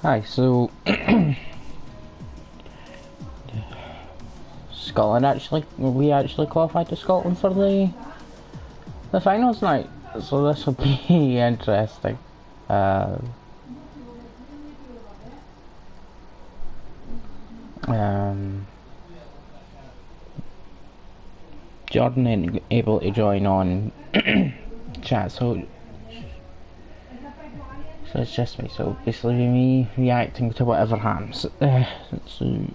Hi, so we actually qualified to Scotland for the finals night, so this will be interesting. Uh, um, Jordan ain't able to join on chat, so it's just me. So basically, me reacting to whatever happens. So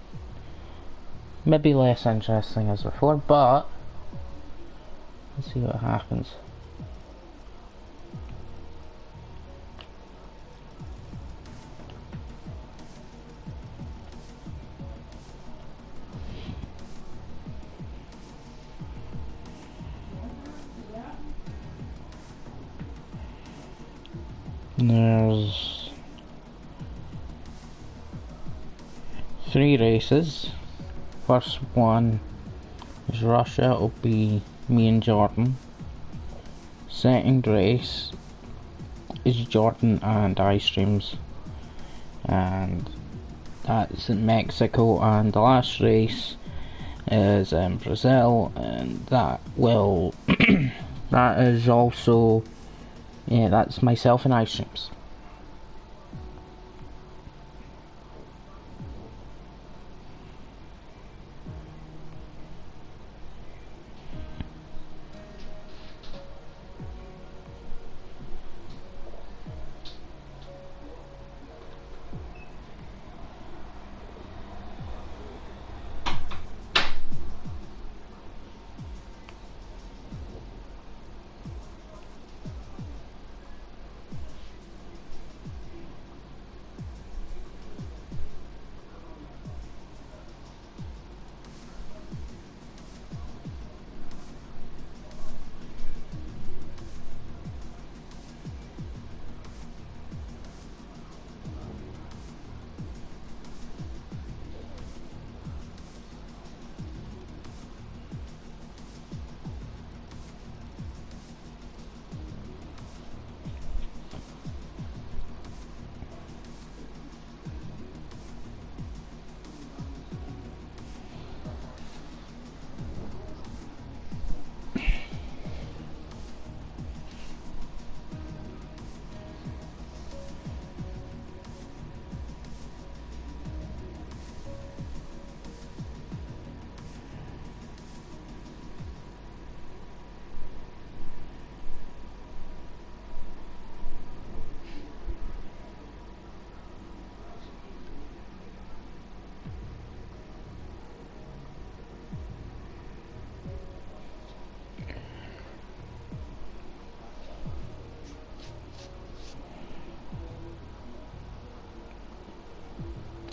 maybe less interesting as before, but let's see what happens. There's 3 races. First one is Russia, it'll be me and Jordan. Second race is Jordan and iStreams, and that's in Mexico. And the last race is in Brazil, and that will that is also, yeah, that's myself and iStreams.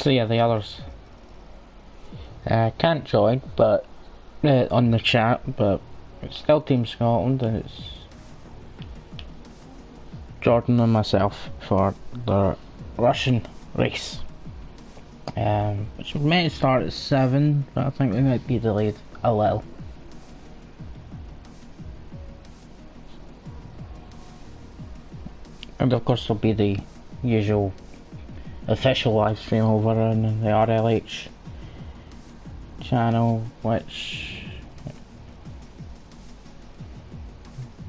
So yeah, the others can't join, but on the chat, but it's still Team Scotland, and it's Jordan and myself for the Russian race, which was meant to start at 7, but I think we might be delayed a little. And of course there'll be the usual official live stream over on the RLH channel, which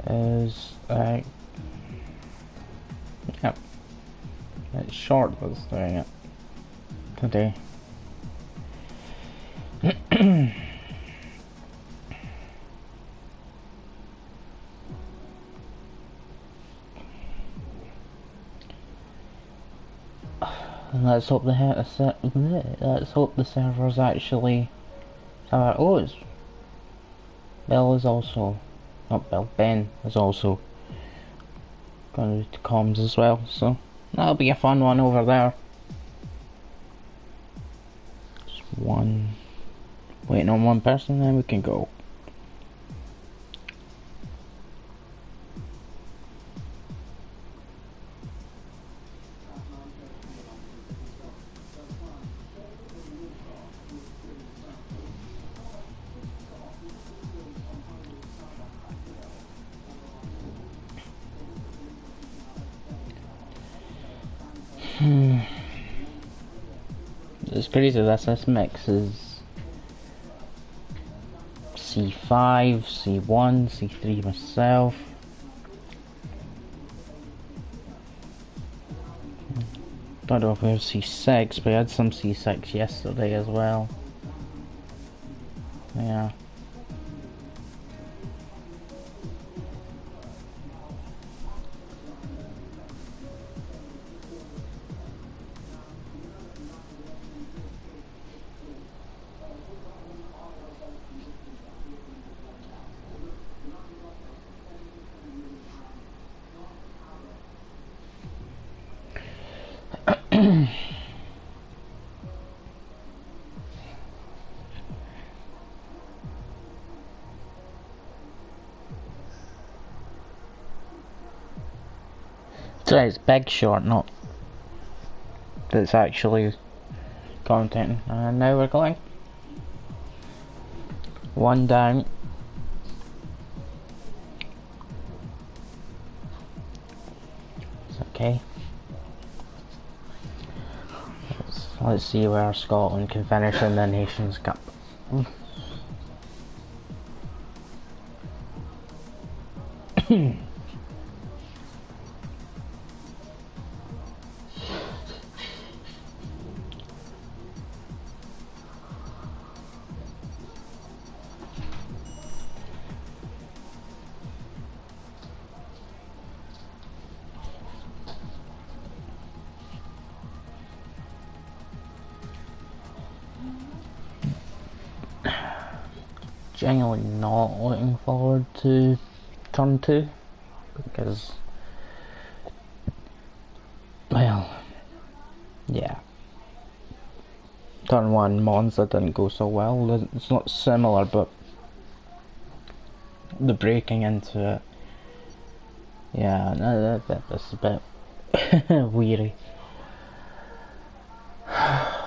is yep, it's short that's doing it today. And let's hope let's hope the servers actually. Oh, it's Bill is also, not Bill, Ben is also going to comms as well, so that'll be a fun one over there. Just waiting on one person, then we can go. It's crazy this mix is C5, C1, C3 myself. Don't know if we have C6, but I had some C6 yesterday as well. Yeah. So it's big short, not that's actually content. And now we're going. One down. It's okay. Let's see where Scotland can finish in the Nations Cup. Genuinely not looking forward to turn 2 because, well, yeah, turn 1 Monza didn't go so well. It's not similar, but the breaking into it, yeah, that's a bit weary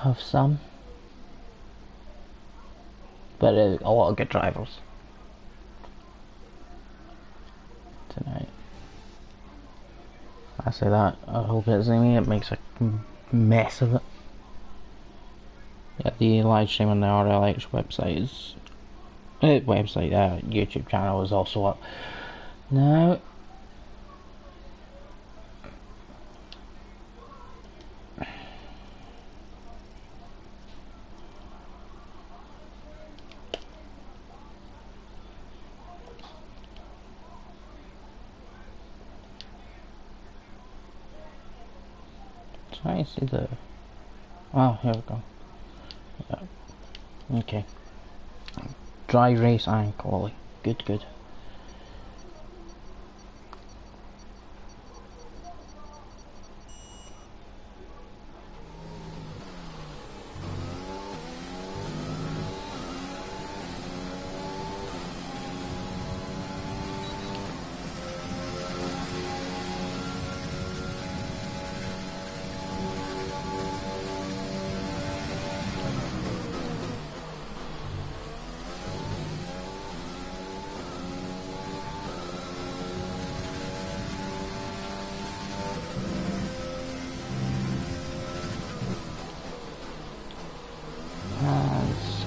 of some. But a lot of good drivers tonight. I say that, I hope it's me, it makes a mess of it. Yeah, the live stream on the RLH website is... YouTube channel is also up now. Try to see the... Oh, here we go. Yeah. Okay. Dry race and quality. Good.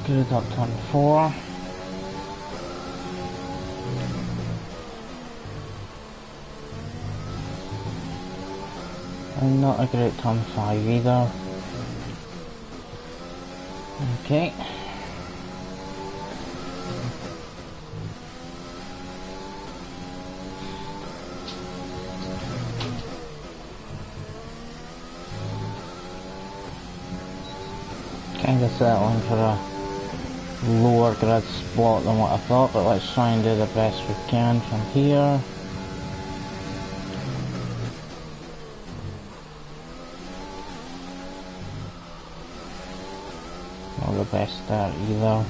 Screwed up turn 4. And not a great turn 5 either. Okay. Kinda settling for a lower grid spot than what I thought, but let's try and do the best we can from here. Not the best start either.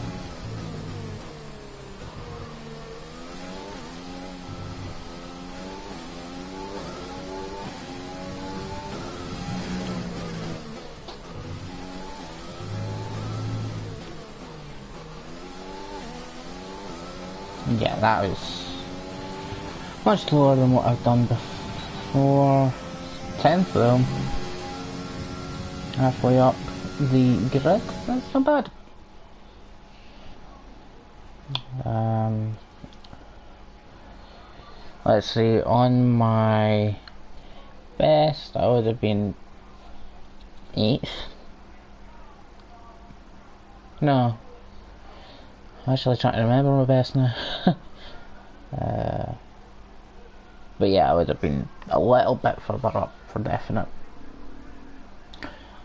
Yeah, that was much lower than what I've done before. 10th though. Halfway up. the grid. That's not bad. Let's see, on my best I would have been 8th. No. I'm actually trying to remember my best now. But yeah, I would have been a little bit further up for definite.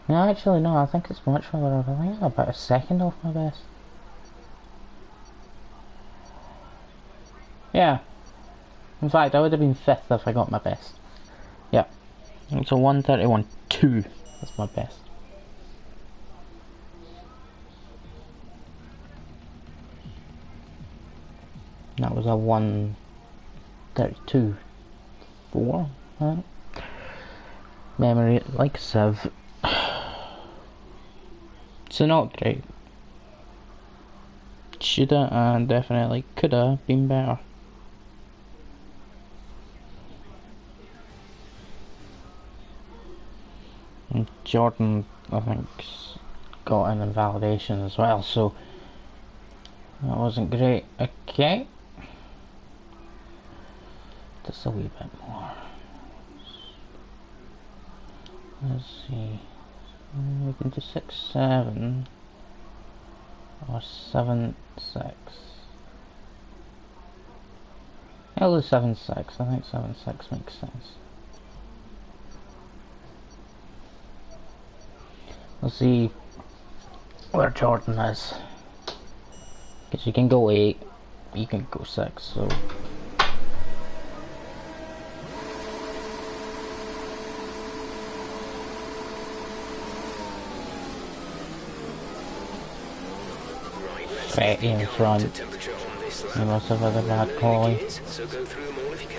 No, actually no, I think it's much further up. I think it's about a second off my best. Yeah. In fact, I would have been 5th if I got my best. Yep. It's a 131.2. That's my best. That was a 132.4. Right? Memory like Civ. So not great. Shoulda and definitely coulda been better. And Jordan, I think, got an invalidation as well, so that wasn't great. Okay. Just a wee bit more. Let's see. We can do 6-7 or 7-6. I'll do 7-6. I think 7-6 makes sense. Let's see where Jordan is. Because you can go 8, you can go 6, so. Right in front. You must have had a bad calling. So go through them all if you can.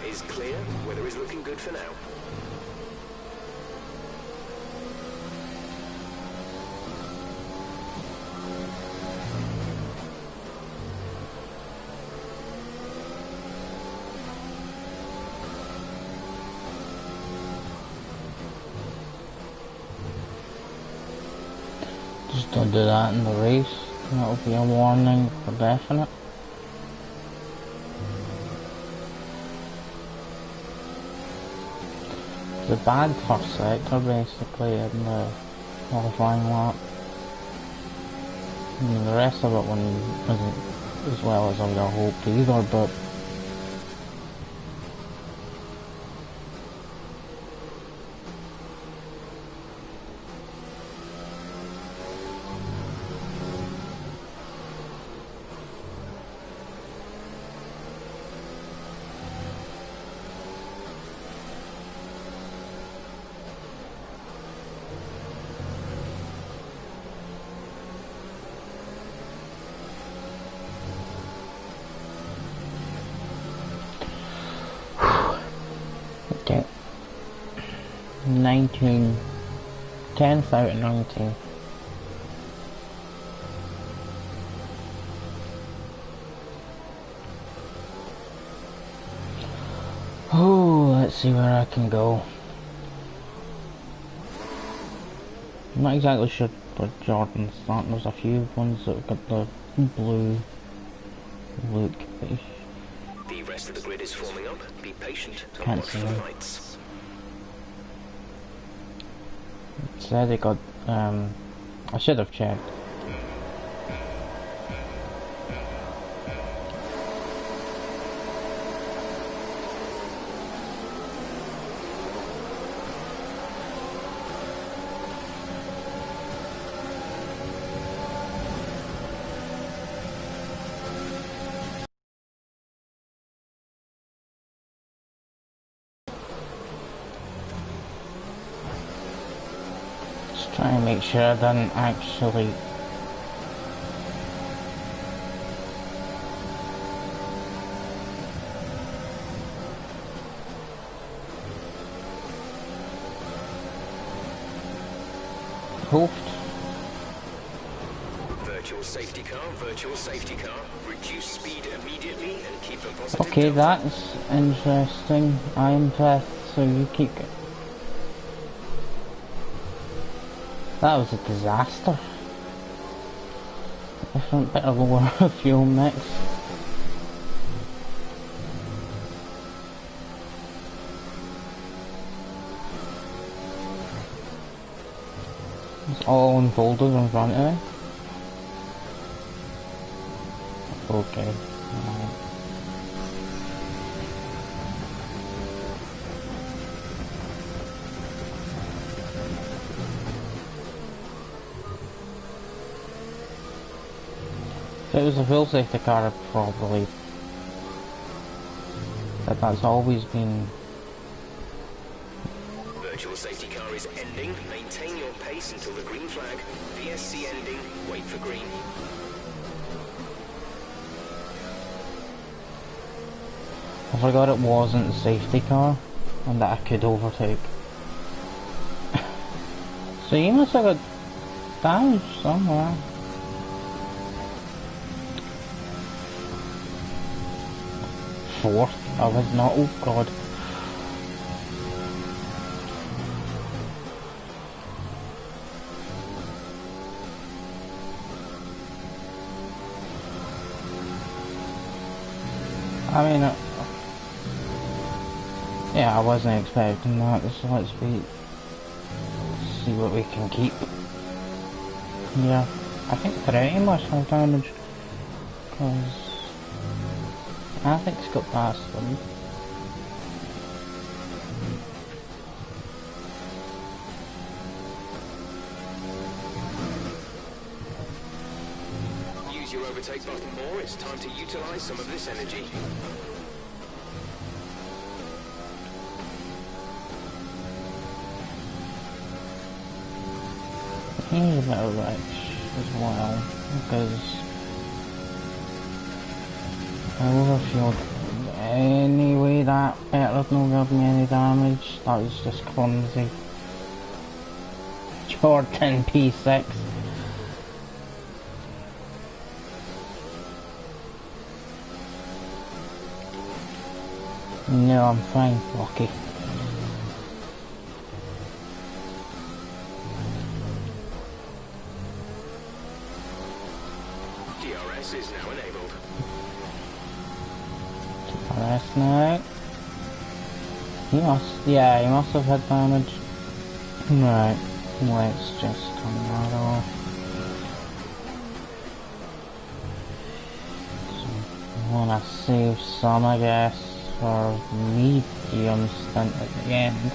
Is clear. Weather is looking good for now. Just don't do that in the race. That'll be a warning for definite. The bad first sector basically in the qualifying lap. I mean, the rest of it wasn't as well as I would have hoped either, but okay. 19. 10th out of 19. Oh, let's see where I can go. I'm not exactly sure where Jordan's starting. There's a few ones that have got the blue look. The rest of the grid is forming up. Be patient. Can't see them. Lights. It said they got, I should have checked. Trying to make sure I didn't actually... Hoofed. Virtual safety car. Reduce speed immediately and keep a positive Okay, delta. that's interesting. I'm impressed, so you keep... That was a disaster. Different, better lower fuel mix. It's all unfolded in front of me. Okay. If it was a full safety car, I'd probably... That's always been... Virtual safety car is ending. Maintain your pace until the green flag. VSC ending. Wait for green. I forgot it wasn't a safety car, and that I could overtake. So you must have got damage somewhere. Fourth? I was not, oh god. I mean, yeah, I wasn't expecting that, so let's see what we can keep. Yeah, I think pretty much have damage, because I think it's got past them. Use your overtake button more. It's time to utilize some of this energy. Here's a bit of RLH as well, because I overfueled anyway. That better not give me any damage. That was just clumsy. Jordan P6. No, I'm fine, lucky. DRS is now enabled. DRS now. Yeah, he must have had damage. Right, let's just turn that off. So, I wanna save some, I guess, for medium stint at the end.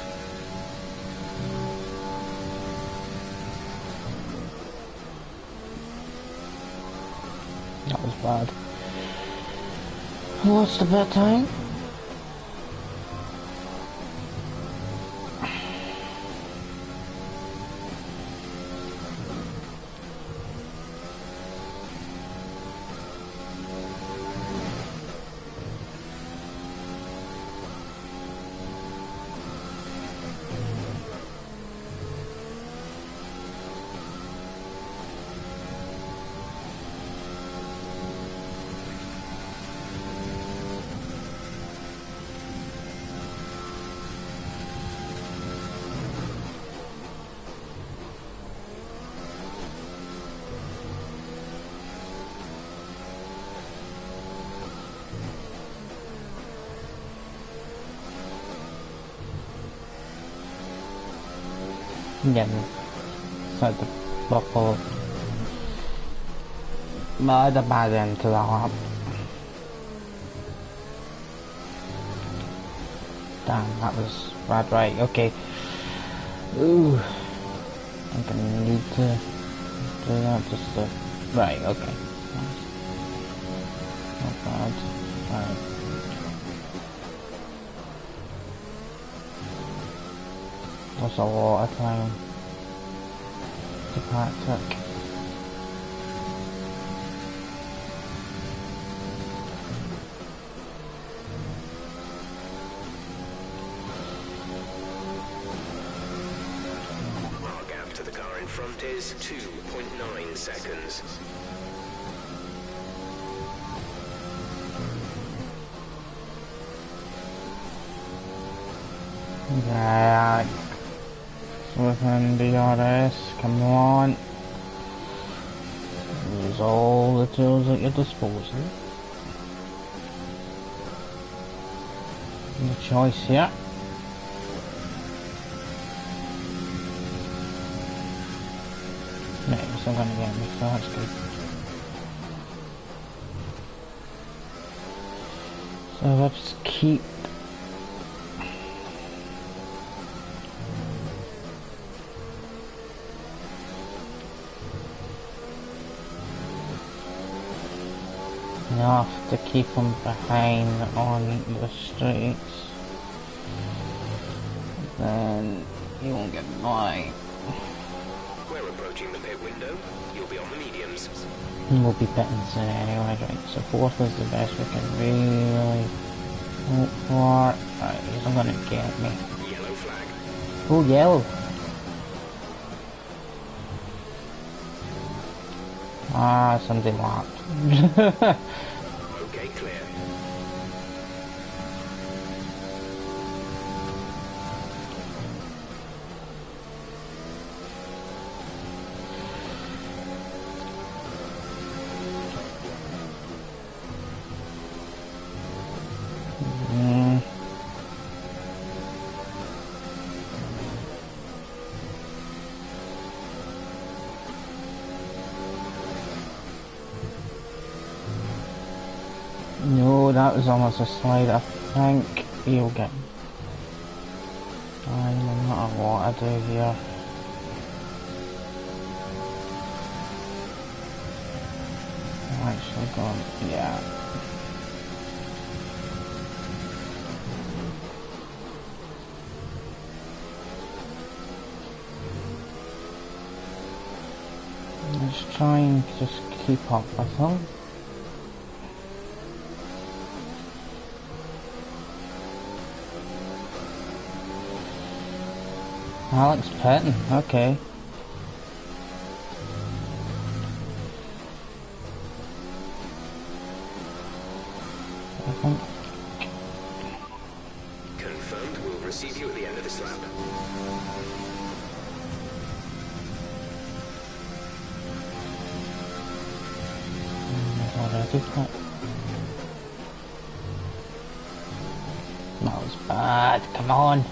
That was bad. Lost a bit of time. Again, so the buckle. But I had a bad end to the lap. Damn, that was bad, right, okay. Ooh. I'm gonna need to do that just to... Right, okay. Not bad. Right. That's a lot of time. anticlimactic. Our gap to the car in front is 2.9 seconds. Yeah, within DRS, come on. Use all the tools at your disposal. No choice here. No, he's still gonna get me, so that's good. So let's keep enough to keep him behind on the streets. Then he won't get by. We're approaching the pit window. You'll be on the mediums. We'll be pitting soon anyway, right? So fourth is the best we can really hope for. Right, he's not gonna get me. Yellow flag. Oh, yellow. Ah, something locked. Okay, clear. No, that was almost a slide. I think he'll get by no matter what I do here. I'm actually going, yeah. Let's try and just keep up with him. Alex Patton, okay. I think Confirmed. We'll receive you at the end of this lap. already that. That was bad, come on.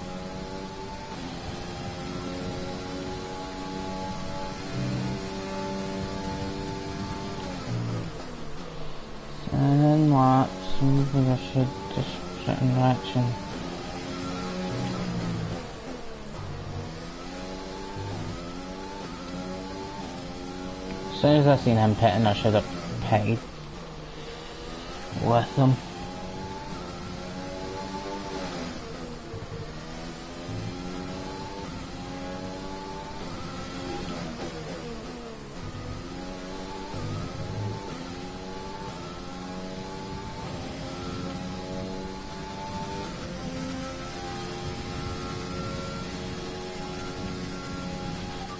And laps, maybe I should just sit in action. As soon as I seen him pitting, I should have pitted with him.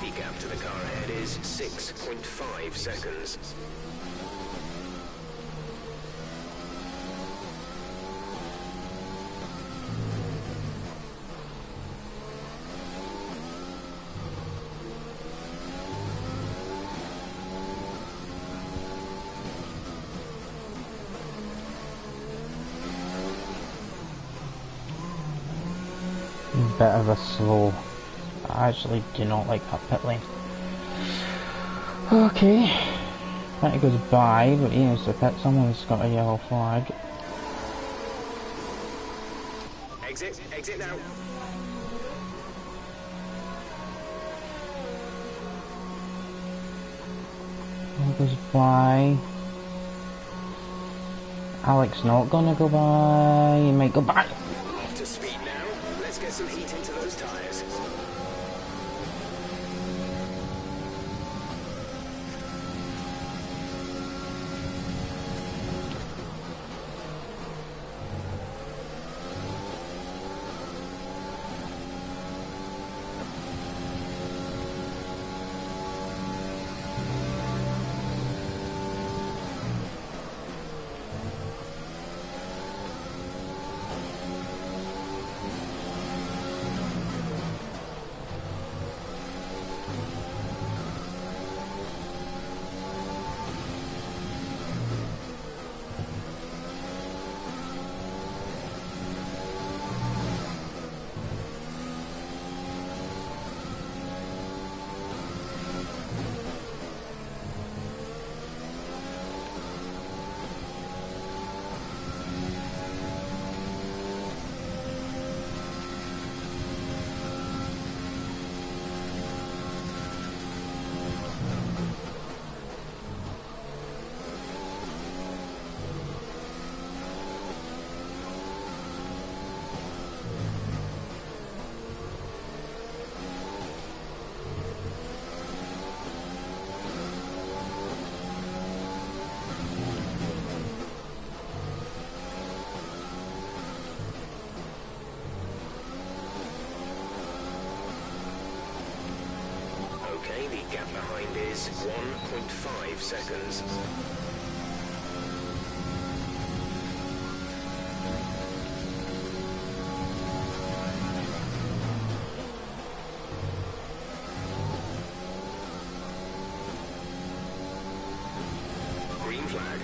The gap to the car ahead is 6.5 seconds. Bit of a slow. I actually do not like that pit lane. Okay. That goes by, but he needs to pit. Someone's got a yellow flag. Exit, exit now. That goes by. Alex not gonna go by. He might go by. Up to speed now. Let's get some heat into those tyres. Gap behind is 1.5 seconds. Green flag.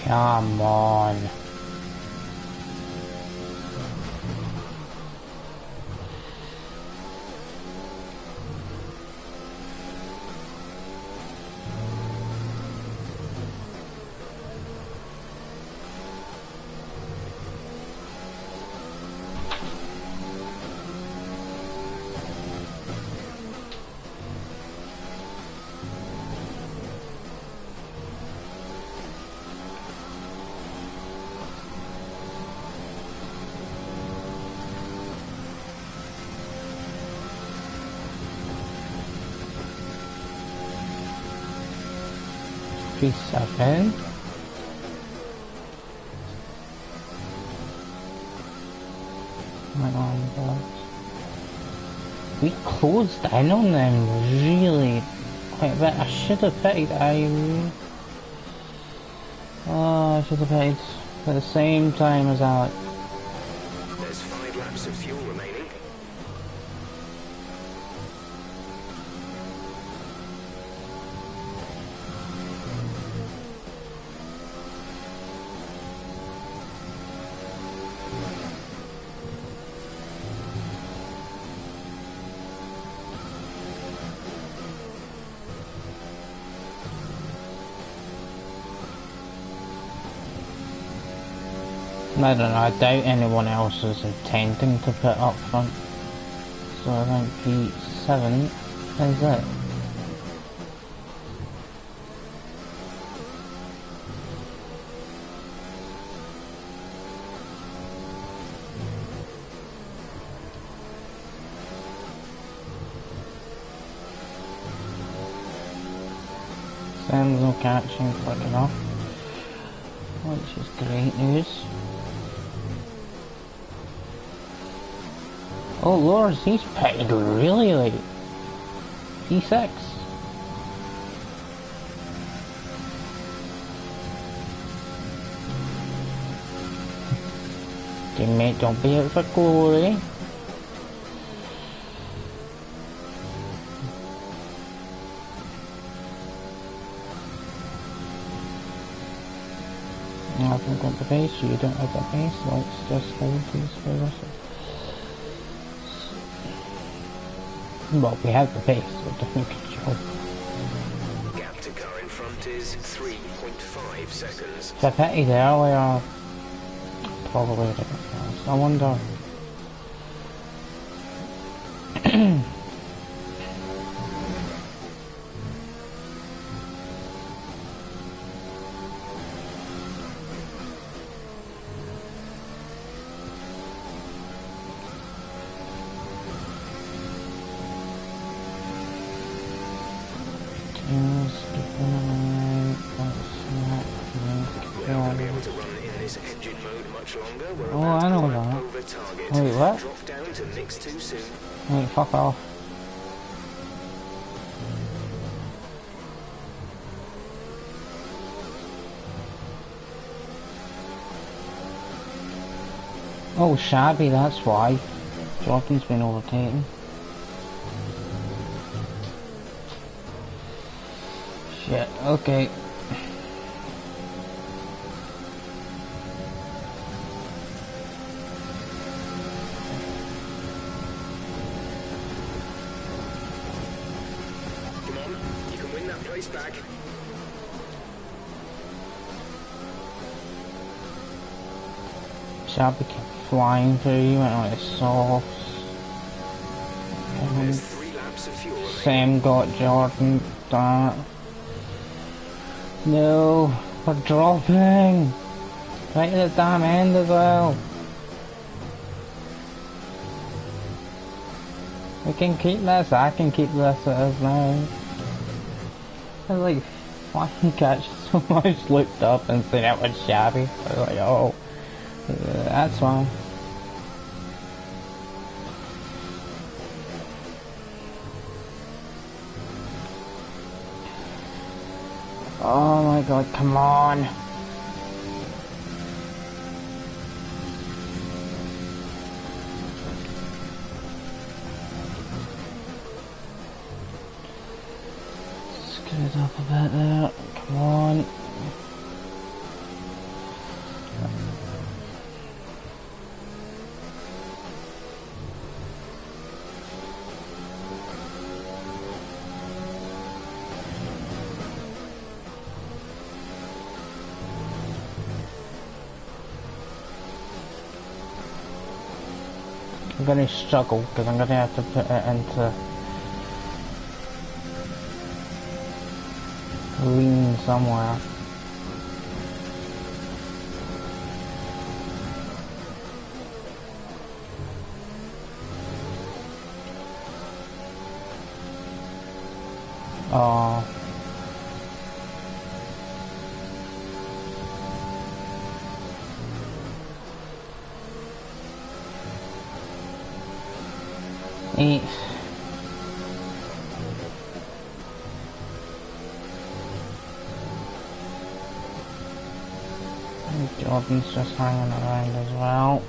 Come on. Seven. My God. We closed in on them really quite a bit. I should have picked I should have picked at the same time as Alex. There's 5 laps of fuel remaining. I don't know, I doubt anyone else is intending to put up front. So I think P7 is it. Sam's no catching quick enough, which is great news. Oh Lord, he's pitted really late. P6. Teammate, don't be out for glory. I haven't got the pace, you don't have the pace, let's just hold these for us. Well, we have the pace, so different control. Gap to car in front is 3.5 seconds. If I pitted earlier, probably would have got fast. I wonder. Oh, I know that. Wait, what? Drop down to mix too soon. Wait, fuck off. Oh, shabby, that's why. Jordan's been overtaken. Shit, okay. Come on, you can win that place back. Shabby kept flying through you and on his sauce. There's 3 laps of fuel remaining. Sam got Jordan. That. No, we're dropping. Right at the damn end as well. We can keep this. I can keep this as now. I was like, fucking catch so much looked up and seen it was Shabby. I was like, oh, that's fine. Oh my god, come on. Scoot it up a bit there. Come on. I'm gonna struggle because I'm gonna have to put it into lean somewhere. Oh. Eat. And Jordan's just hanging around as well.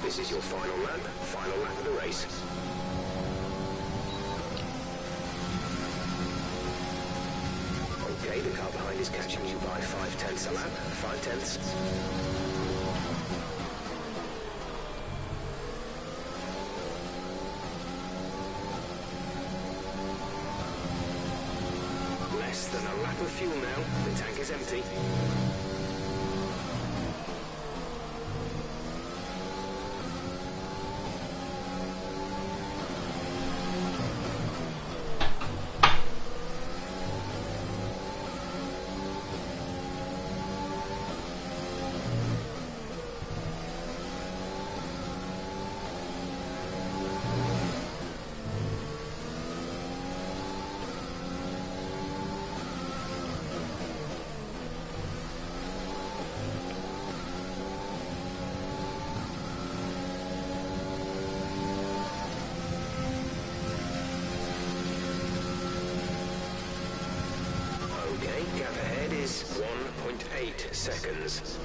This is your final lap of the race. Okay, the car behind is catching you by 5/10 a lap, 5/10. Less than a lap of fuel now, the tank is empty. Gap ahead is 1.8 seconds.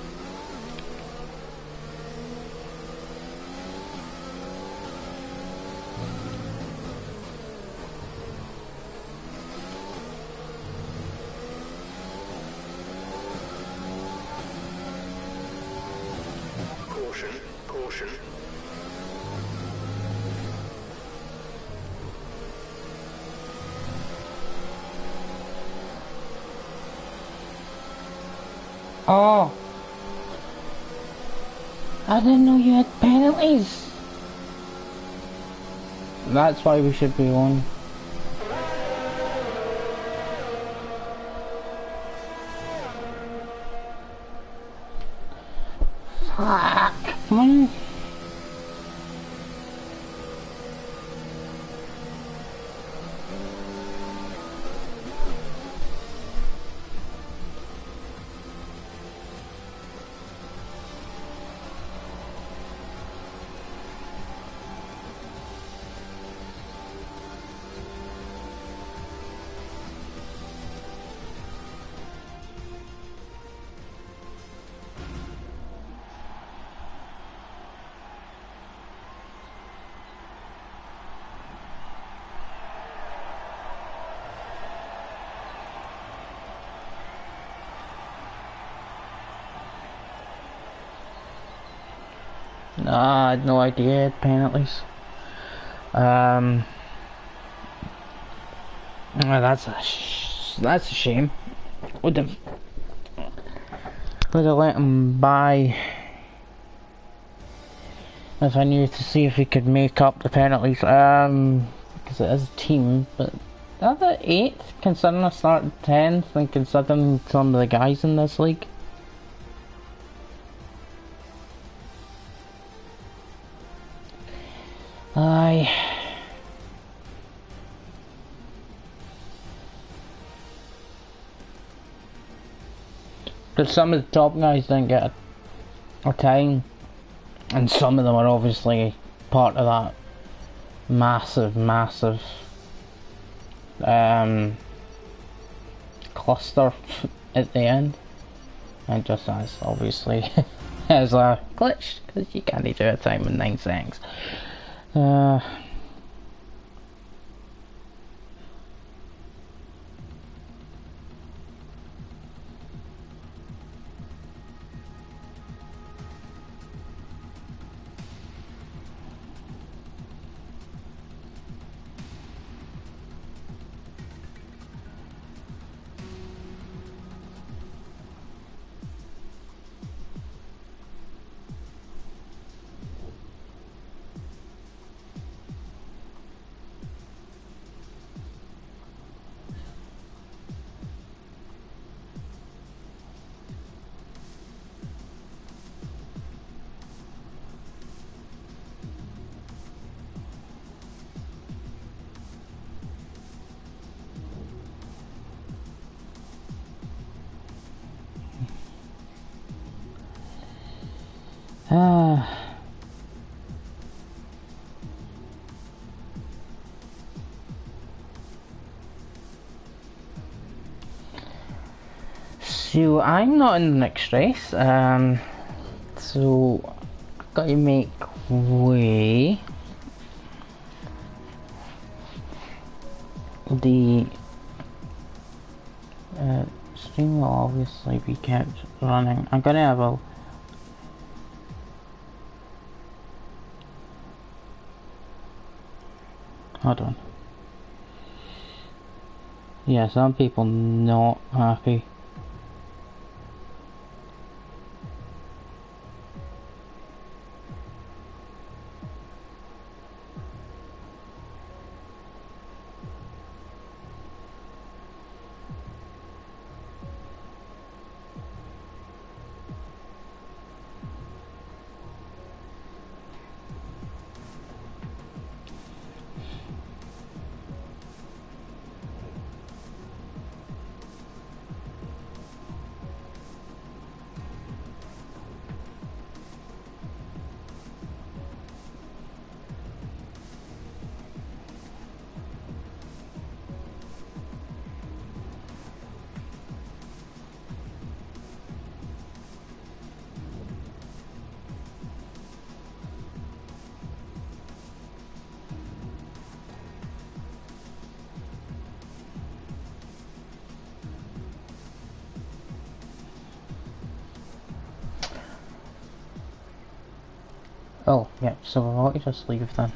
Caution, caution. Oh, I didn't know you had penalties. That's why we should be on. Fuck, come on. I had no idea penalties. That's a shame. Would have let him by if I knew to see if he could make up the penalties. Because it is a team, but the other 8, considering I started 10th, and considering some of the guys in this league. Aye. But some of the top guys didn't get a time, and some of them are obviously part of that massive cluster at the end, and just as obviously as a glitch, because you can't do a time in 9 seconds. So I'm not in the next race, so I've got to make way. The stream will obviously be kept running. I'm gonna have a hold on. Yeah, some people not happy. Oh, yeah, so I'll just leave then.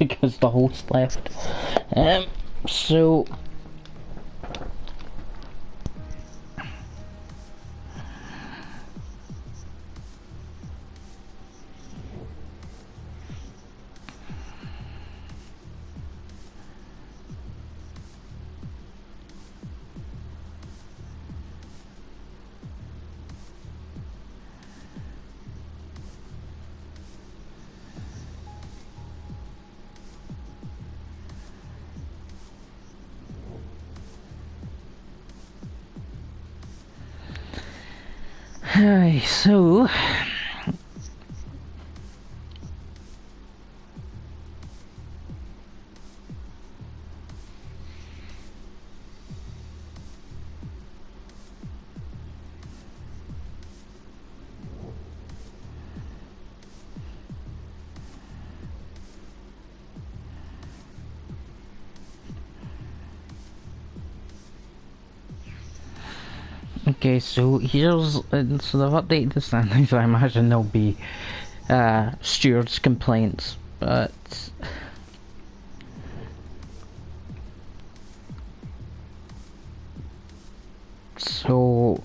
Because the host left. So... Hi, so... Okay, so here's so they've updated the standings. I imagine there'll be stewards' complaints, but so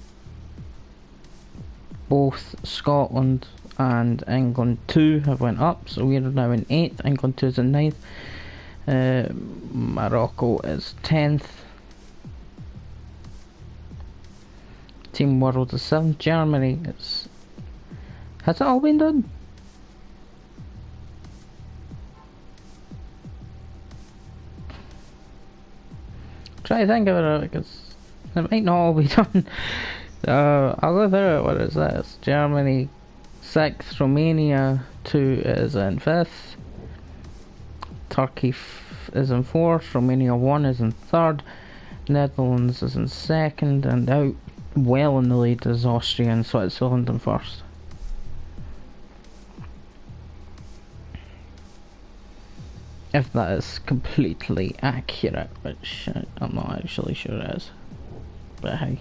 both Scotland and England 2 have went up, so we are now in 8th, England 2 is in 9th, Morocco is 10th, Team World is 7th, Germany is... Has it all been done? Try to think about it, because it might not all be done. I'll go through it. What is this? Germany 6th, Romania 2 is in 5th, Turkey is in 4th, Romania 1 is in 3rd, Netherlands is in 2nd, and out well in the lead is Austria and Switzerland in 1st. If that is completely accurate, which I'm not actually sure it is. But hey.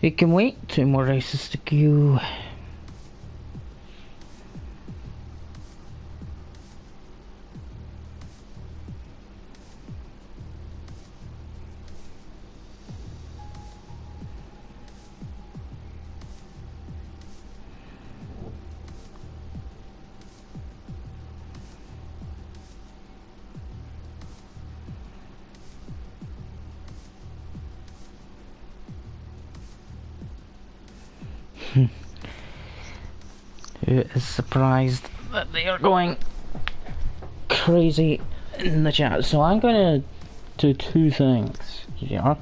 We can wait, 2 more races to go. Who is surprised that they are going crazy in the chat? So I'm gonna do 2 things here.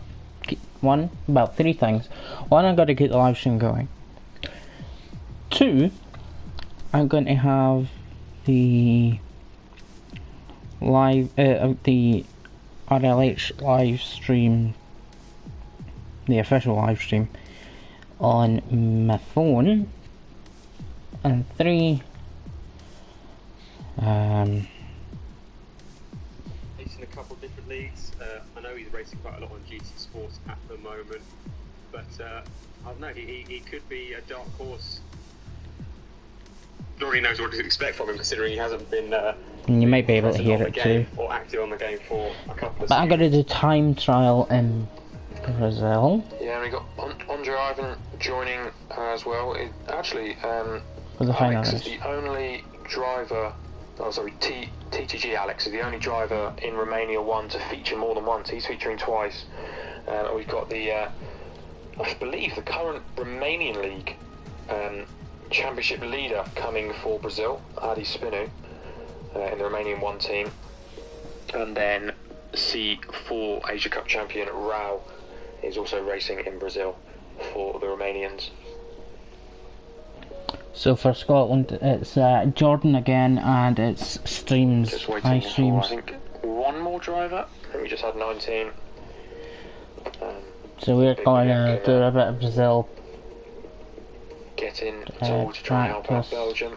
About 3 things. 1, I'm gonna get the live stream going. 2, I'm going to have the live, the RLH live stream, the official live stream, on my phone. And 3, racing a couple of different leagues. I know he's racing quite a lot on GT Sports at the moment, but I don't know, he could be a dark horse. Nobody knows what to expect from him, considering he hasn't been you might be able to hear it too, or active on the game for a couple of but I'm going to do time trial in Brazil. Yeah, we got Andre Ivan joining as well. For the final Alex race. is the only driver, TTG Alex is the only driver in Romania 1 to feature more than once. He's featuring twice. We've got the, I believe, the current Romanian League championship leader coming for Brazil, Adi Spinu, in the Romanian 1 team. And then C4 Asia Cup champion Rao is also racing in Brazil for the Romanians. So for Scotland, it's Jordan again, and it's Streams. Just waiting for, Streams. I think, one more driver. I think we just had 19. So we're going to do a bit of Brazil. Get in to try and help out Belgium.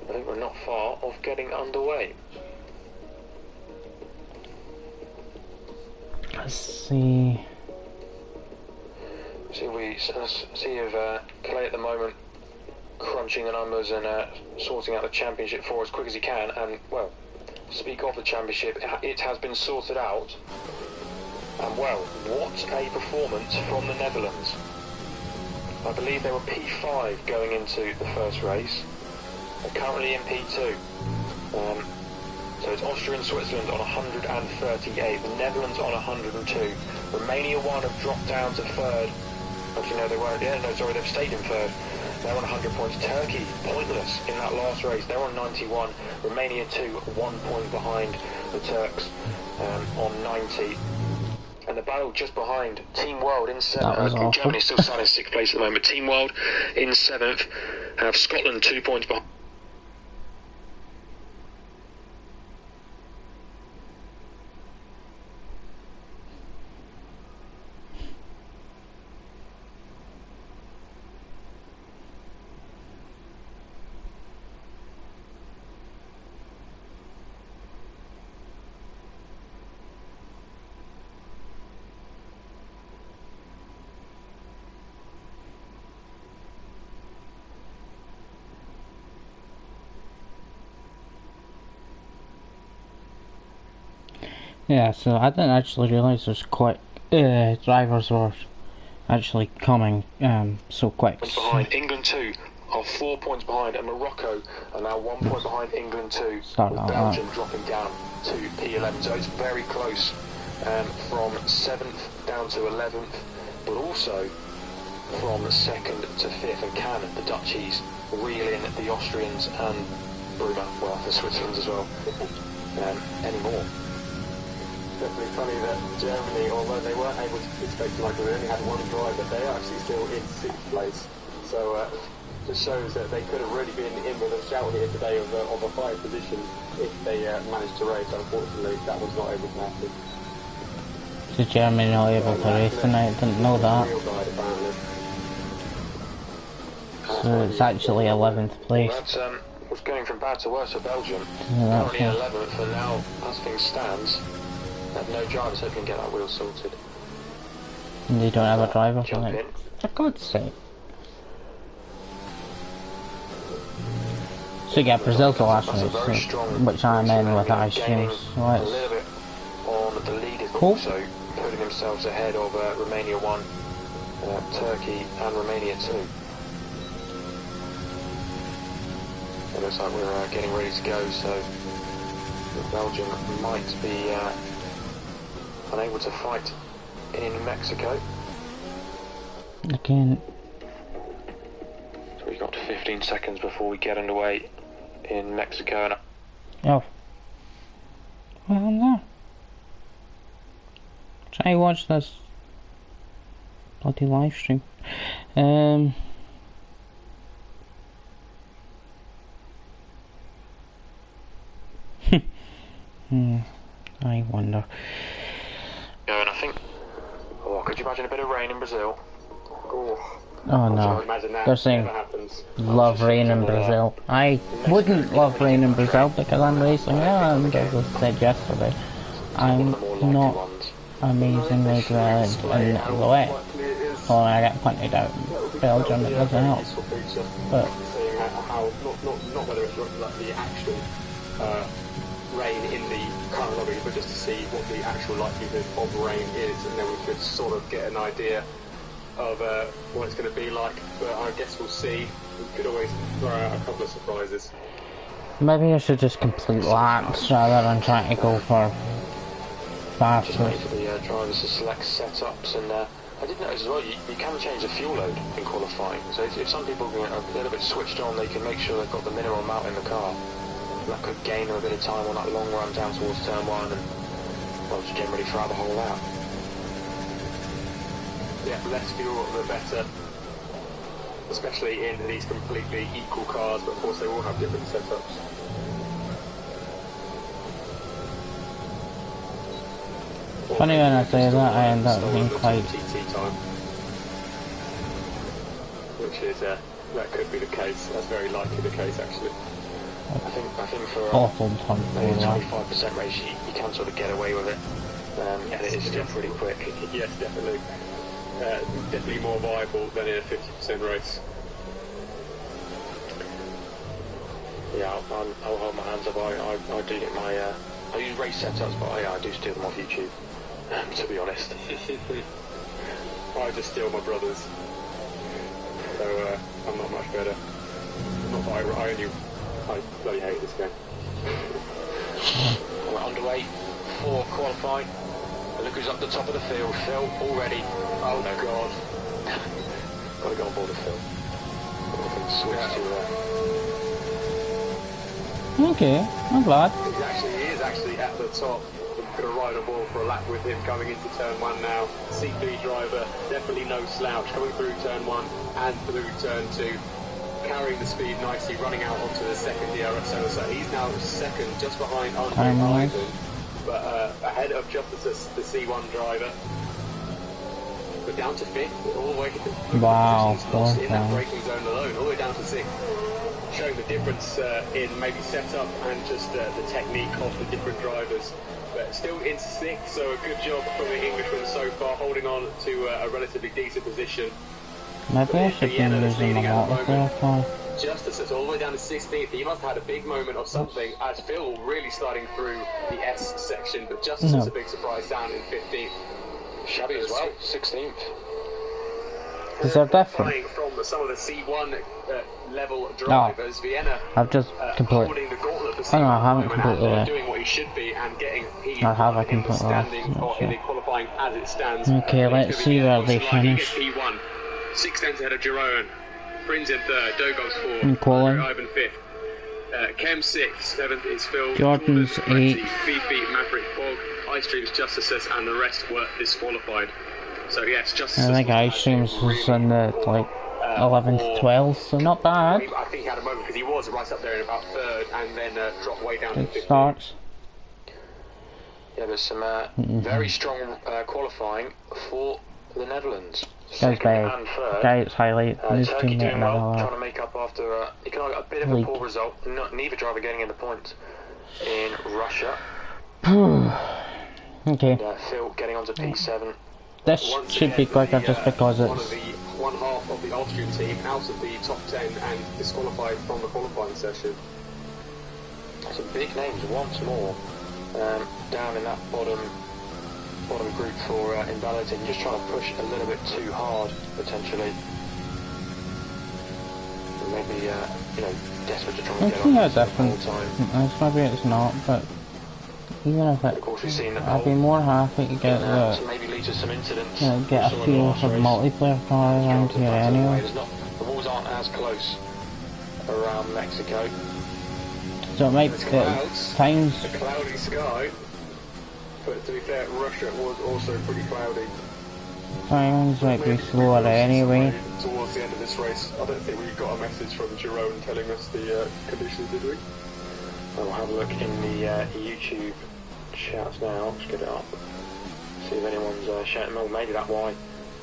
I think we're not far off getting underway. Let's see. See if Clay at the moment crunching the numbers and sorting out the championship for as quick as he can. And well, speak of the championship, it has been sorted out. And well, what a performance from the Netherlands. I believe they were P5 going into the first race. They're currently in P2. So it's Austria and Switzerland on 138, the Netherlands on 102. Romania 1 have dropped down to 3rd. Actually, no, they weren't. Yeah, no, sorry, they've stayed in 3rd. They're on 100 points. Turkey, pointless in that last race. They're on 91. Romania 2, 1 point behind the Turks on 90. And the battle just behind Team World in 7th. Germany still sat in 6th place at the moment. Team World in 7th. Have Scotland 2 points behind. Yeah, so I didn't actually realise there's quick drivers were actually coming so quick. Points behind England 2 are 4 points behind, and Morocco are now 1 point behind England 2, Start with like Belgium that. dropping down to P11. So it's very close from 7th down to 11th, but also from 2nd to 5th. And can the Dutchies reel in the Austrians and Bruma, well, the Switzerland as well, anymore? Definitely funny that Germany, although they weren't able to participate tonight because they only had one driver, they are actually still in 6th place. So just shows that they could have really been in with a shout here today of a higher position if they managed to race. Unfortunately, that was not able to happen. So Germany not able to race tonight, didn't know that. Real guide, apparently. So it's actually 11th place. That's was going from bad to worse for Belgium. Yeah, Currently in 11th, and now, as things stands, have no drivers who can get that wheel sorted. And they don't have a driver for Jump it. in. For God's sake. So yeah, Brazil's the last That's a very race, strong which I'm in with, I assume. gaining So a let's... little bit on the leaders, but Cool. also putting themselves ahead of Romania 1, Turkey and Romania 2. It looks like we're getting ready to go, so Belgium might be unable to fight in Mexico. Again, So we've got 15 seconds before we get underway in Mexico. And oh. Well, I'm there. Try to watch this bloody live stream. I wonder. I think, could you imagine a bit of rain in Brazil? Oh no, Imagine that they're saying never happens. love rain in Brazil. I wouldn't love rain in Brazil because I'm racing and as I said yesterday, I'm not amazingly good in the way. Well, I get pointed out Belgium, it doesn't help. But Seeing how not whether it's like the actual rain in the current lobby, but just to see what the actual likelihood of rain is, and then we could sort of get an idea of what it's going to be like. But I guess we'll see. We could always throw out a couple of surprises. maybe I should just complete laps rather than trying to go for Just faster. wait for the drivers to select setups, and I did notice as well, you can change the fuel load in qualifying. So if some people are a little bit switched on, they can make sure they've got the minimum amount in the car. That could gain them a bit of time on that long run down towards turn 1, and well, just generally throughout the whole lap. Yeah, less fuel the better, especially in these completely equal cars, but of course they all have different setups. Funny when I say that, I end up being quite... TT time, which is that could be the case. That's very likely the case, actually. I think for awful maybe punctual. 25% race, you can sort of get away with it, and it is still pretty quick. Yes, definitely. Definitely more viable than in a 50% race. Yeah, I'll hold my hands up. I do get my I use race setups, but I do steal them off YouTube. To be honest. I just steal my brother's, so I'm not much better. Not that I bloody hate this game. We're underway for qualifying. And look who's up the top of the field. Phil already. Oh no, God. Got to go on board with Phil. I think switch to Okay, I'm glad. He is actually at the top. We're going to ride a ball for a lap with him coming into turn 1 now. CP driver, definitely no slouch, coming through turn 1 and through turn 2. Carrying the speed nicely, running out onto the second DRS zone. So he's now second, just behind Andre Time-wise. Ivan, but ahead of just the C1 driver. But down to 5th, all the way Wow, lost in that wow. braking zone alone, all the way down to 6th. Showing the difference in maybe setup and just the technique of the different drivers. But still in 6th, so a good job from the Englishman so far, holding on to a relatively decent position. Maybe I should be using a lot of their car. Justice all the way down to 16th. He must have had a big moment of something as Phil really sliding through the S section, but Justice is a big surprise down in 15th. Shabby as well, 16th. Because they're different. From some of the C1 level drivers, Vienna I've just completely. holding the gauntlet for Oh no, I C1 haven't completely. doing what he should be and getting I have a in the completely standing or in the lost. qualifying as it stands. Okay, let's see where they finish. He gets P1, 6 tenths ahead of Jerome. Prinz in third, Dogov's fourth, And Colin. Ivan fifth. Chem sixth, seventh is Phil. Jordan's eighth. Fifi, Maverick, Bog, Ice Streams, Justices, and the rest were disqualified. So yes, Justices. I think Ice Streams was in the like 11th, 12th, so not bad. I think he had a moment because he was right up there in about third, and then dropped way down to Good 15th. starts. Yeah, there's some very strong qualifying for the Netherlands. Guy's Second bad. and third. Guy's highlight. His Turkey teammate doing well, and trying to make up after a bit of a poor result. Neither driver getting in the points in Russia. Okay. And, Phil getting onto P7. This should be quicker just because it's. One half of the Austrian team out of the top 10 and disqualified from the qualifying session. Some big names once more down in that bottom group for invalidating. Just trying to push a little bit too hard potentially. Maybe desperate to try and get on Yeah, the whole different. time. Maybe it's not, but even if it, Of course, we've seen I'd be more happy to get the, to maybe lead to some incidents. get a feel for the multiplayer car around here anyway. The walls aren't as close around Mexico. So it might times. A cloudy sky, but to be fair, Russia was also pretty cloudy. Times might be slower anyway. Towards the end of this race, I don't think we got a message from Jerome telling us the conditions, did we? I'll have a look in the YouTube chats now. Let's get it up. See if anyone's shouting. Well, maybe that's why.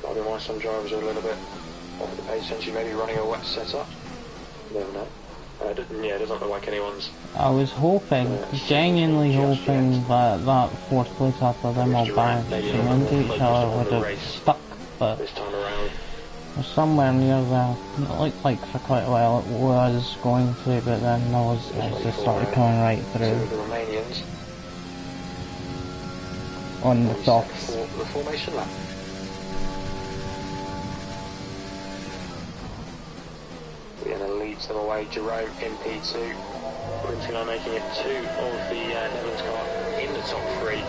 Might be why some drivers are a little bit off the pace. Essentially, maybe running a wet setup. Never know. It doesn't look like anyone's. I was hoping, genuinely hoping that fourth place after them all banged into each other would have stuck, but This time around, somewhere near there. It looked like for quite a while it was going to, but then those guys just started coming right two through of the Romanians on the set softs. for the formation lap. Vienna leads them away. Jerome in P2. Quintino making it two of the Netherlands car in the top three.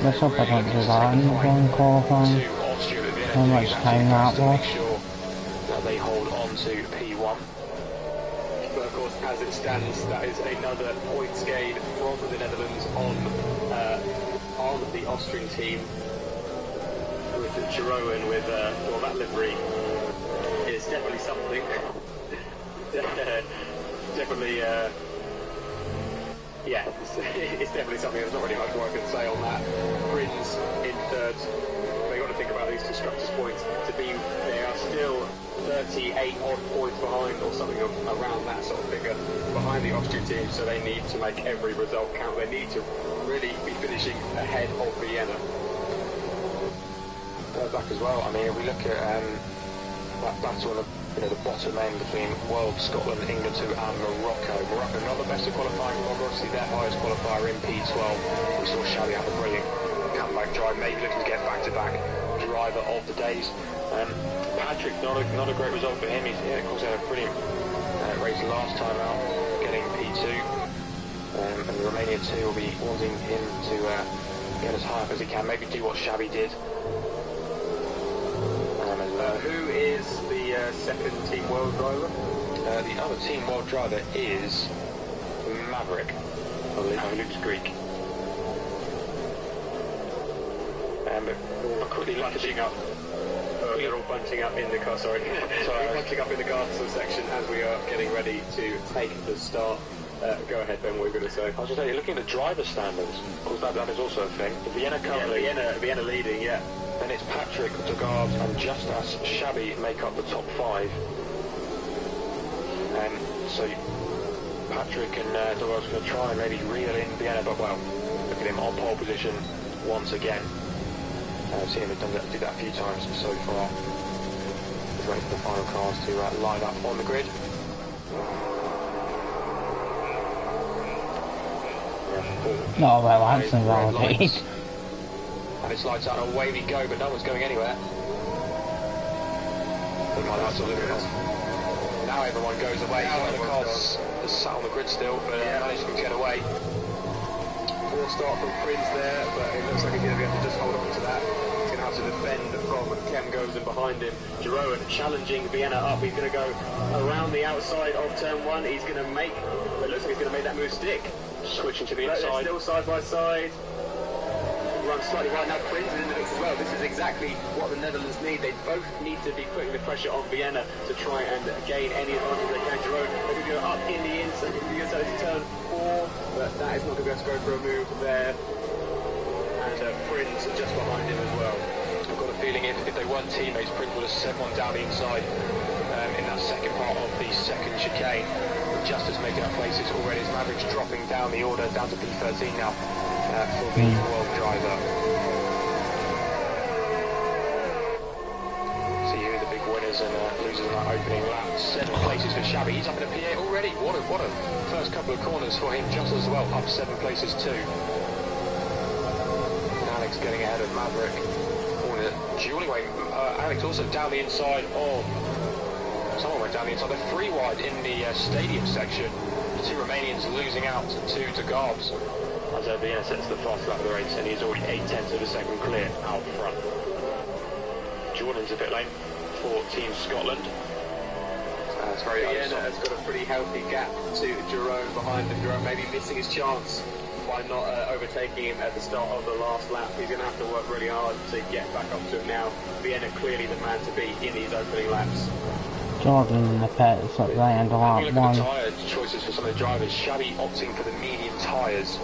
Let's hope I don't do that in one qualifying. To Austria, but Vienna How doing much his time absolute that best to was. make sure that they hold on to P1. But of course, as it stands, that is another points gain from the Netherlands on the Austrian team with Jerome with that livery is definitely something. Definitely, it's definitely something. There's not really much more I can say on that. Prinz in third. They got to think about these constructors' points to be. They are still 38 odd points behind, or something around that sort of figure, behind the Austrian team. So they need to make every result count. They need to really be finishing ahead of Vienna. Back as well. I mean, if we look at that battle on the bottom end between World, Scotland, England 2 and Morocco. Morocco not the best at qualifying, but obviously their highest qualifier in P12. We saw Shabby have a brilliant comeback drive, maybe looking to get back-to-back driver of the days. Patrick, not a great result for him. Of course, he had a brilliant race last time out, getting P2. And the Romania 2 will be wanting him to get as high up as he can, maybe do what Shabby did. Who is the second Team World driver? The other Team World driver is Maverick, who looks Greek. But quickly bunching up. We're all bunching up in the car. Sorry, we're bunching up in the castle section as we are getting ready to take the start. Go ahead, Ben. What were you going to say? I was just saying, looking at the driver standards, of course that is also a thing. Vienna currently. Vienna leading, yeah. Then it's Patrick, Degard and Justas Shabby make up the top five. And so Patrick and Degard's going to try and maybe reel in Vienna, but well, look at him on pole position once again. I've seen him do that a few times so far. He's waiting for the final cars to line up on the grid. Oh well, that's invalidated. And it's lights out, away we go, but no one's going anywhere. Now everyone goes away. One of the cars is sat on the grid still, but managed to get away. Poor start from Prince there, but it looks like he's going to be able to just hold on to that. He's going to have to defend from Kem goes in behind him. Jeroen challenging Vienna up. He's going to go around the outside of turn 1. He's going to make, it looks like he's going to make that move stick. Switching to the inside. Still side by side. Runs slightly wide now. Prince is in the mix as well. This is exactly what the Netherlands need. They both need to be putting the pressure on Vienna to try and gain any advantage they can. Jeroen, they can go up in the inside. He goes out to turn 4, but that is not going to be able to go for a move there. And Prince just behind him as well. I've got a feeling if they weren't teammates, Prince would have sent one down the inside in that second part of the second chicane. Justice making up places already. His Mavericks dropping down the order, down to P13 now for the world driver. So here are the big winners and losers in that opening lap. 7 places for Shabby. He's up in a P8 already. What a first couple of corners for him. Just as well, up 7 places too. And Alex getting ahead of Maverick. Dueling away. Alex also down the inside of. Someone went down the inside. They're 3 wide in the stadium section. The 2 Romanians losing out to Garbs. As Vienna sets the fast lap of the race, and he's already 8/10 of a second clear out front. Jordan's a pit lane for Team Scotland. That's very Vienna has got a pretty healthy gap to Jeroen behind him. Jeroen maybe missing his chance by not overtaking him at the start of the last lap. He's going to have to work really hard to get back up to him now. Vienna clearly the man to beat in these opening laps. Jordan in the pits at the end of lap 1. Tyre choices for some of the drivers. Shabby opting for the medium tyres.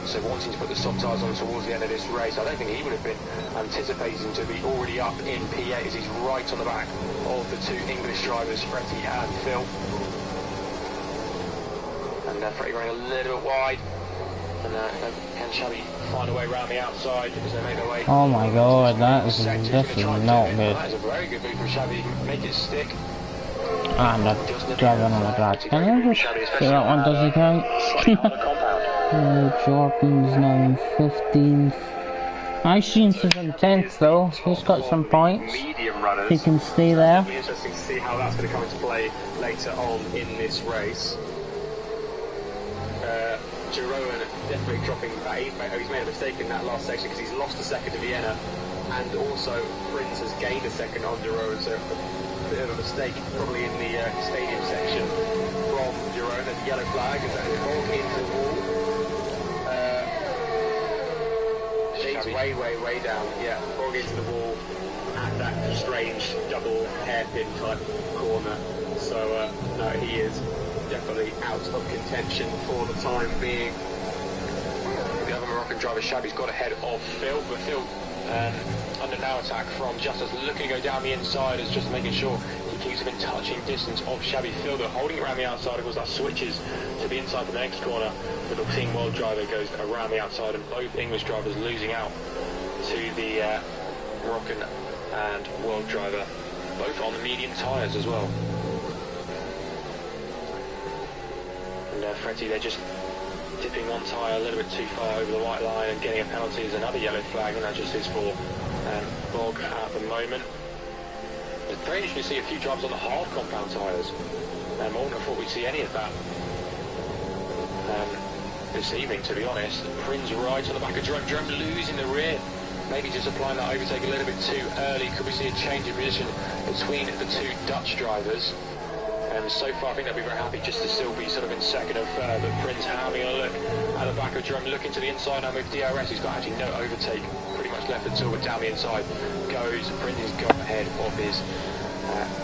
So wanting to put the soft tyres on towards the end of this race. I don't think he would have been anticipating to be already up in P8 as he's right on the back of the 2 English drivers, Freddie and Phil. And Freddie running a little bit wide. And can Shabby find a way around the outside as they make their way? Oh my god, this is not good. That is a very good move from Shabby. Make it stick. I'm not driving on the drag. Can I just see that one does he count? Jordan's now 15th. Ice's in 10th though. He's got some points. He can stay there. It'll be interesting to see how that's going to come into play later on in this race. Jeroen definitely dropping back. He's made a mistake in that last section because he's lost a second to Vienna, and also Prince has gained a second on Jeroen, so a bit of a mistake probably in the stadium section from Jeroen. There's a yellow flag as that is rolled into the wall. He's way down. Yeah, rolled into the wall at that strange double hairpin type corner. So no, he is definitely out of contention for the time being. The other Moroccan driver, Shabby's got ahead of Phil, but Phil under now attack from Justice, looking to go down the inside, is just making sure he keeps within touching distance of Shabby. Phil, though, holding around the outside, of course that switches to the inside for the next corner, but the Team World driver goes around the outside, and both English drivers losing out to the Moroccan and World driver, both on the medium tyres as well. Freddie, they're just dipping one tyre a little bit too far over the white line and getting a penalty is another yellow flag, and that just is for Bog at the moment. It's very interesting to see a few drivers on the hard compound tyres. I wouldn't have thought we'd see any of that this evening, to be honest. Prince right on the back of Jerome. Jerome losing the rear. Maybe just applying that overtake a little bit too early. Could we see a change in position between the 2 Dutch drivers? And so far, I think they'll be very happy just to still be sort of in second or third. But Prince having a look at the back of Jerome, looking to the inside now with DRS. He's got actually no overtake, pretty much left at all, but down the inside goes. Prince has got ahead of his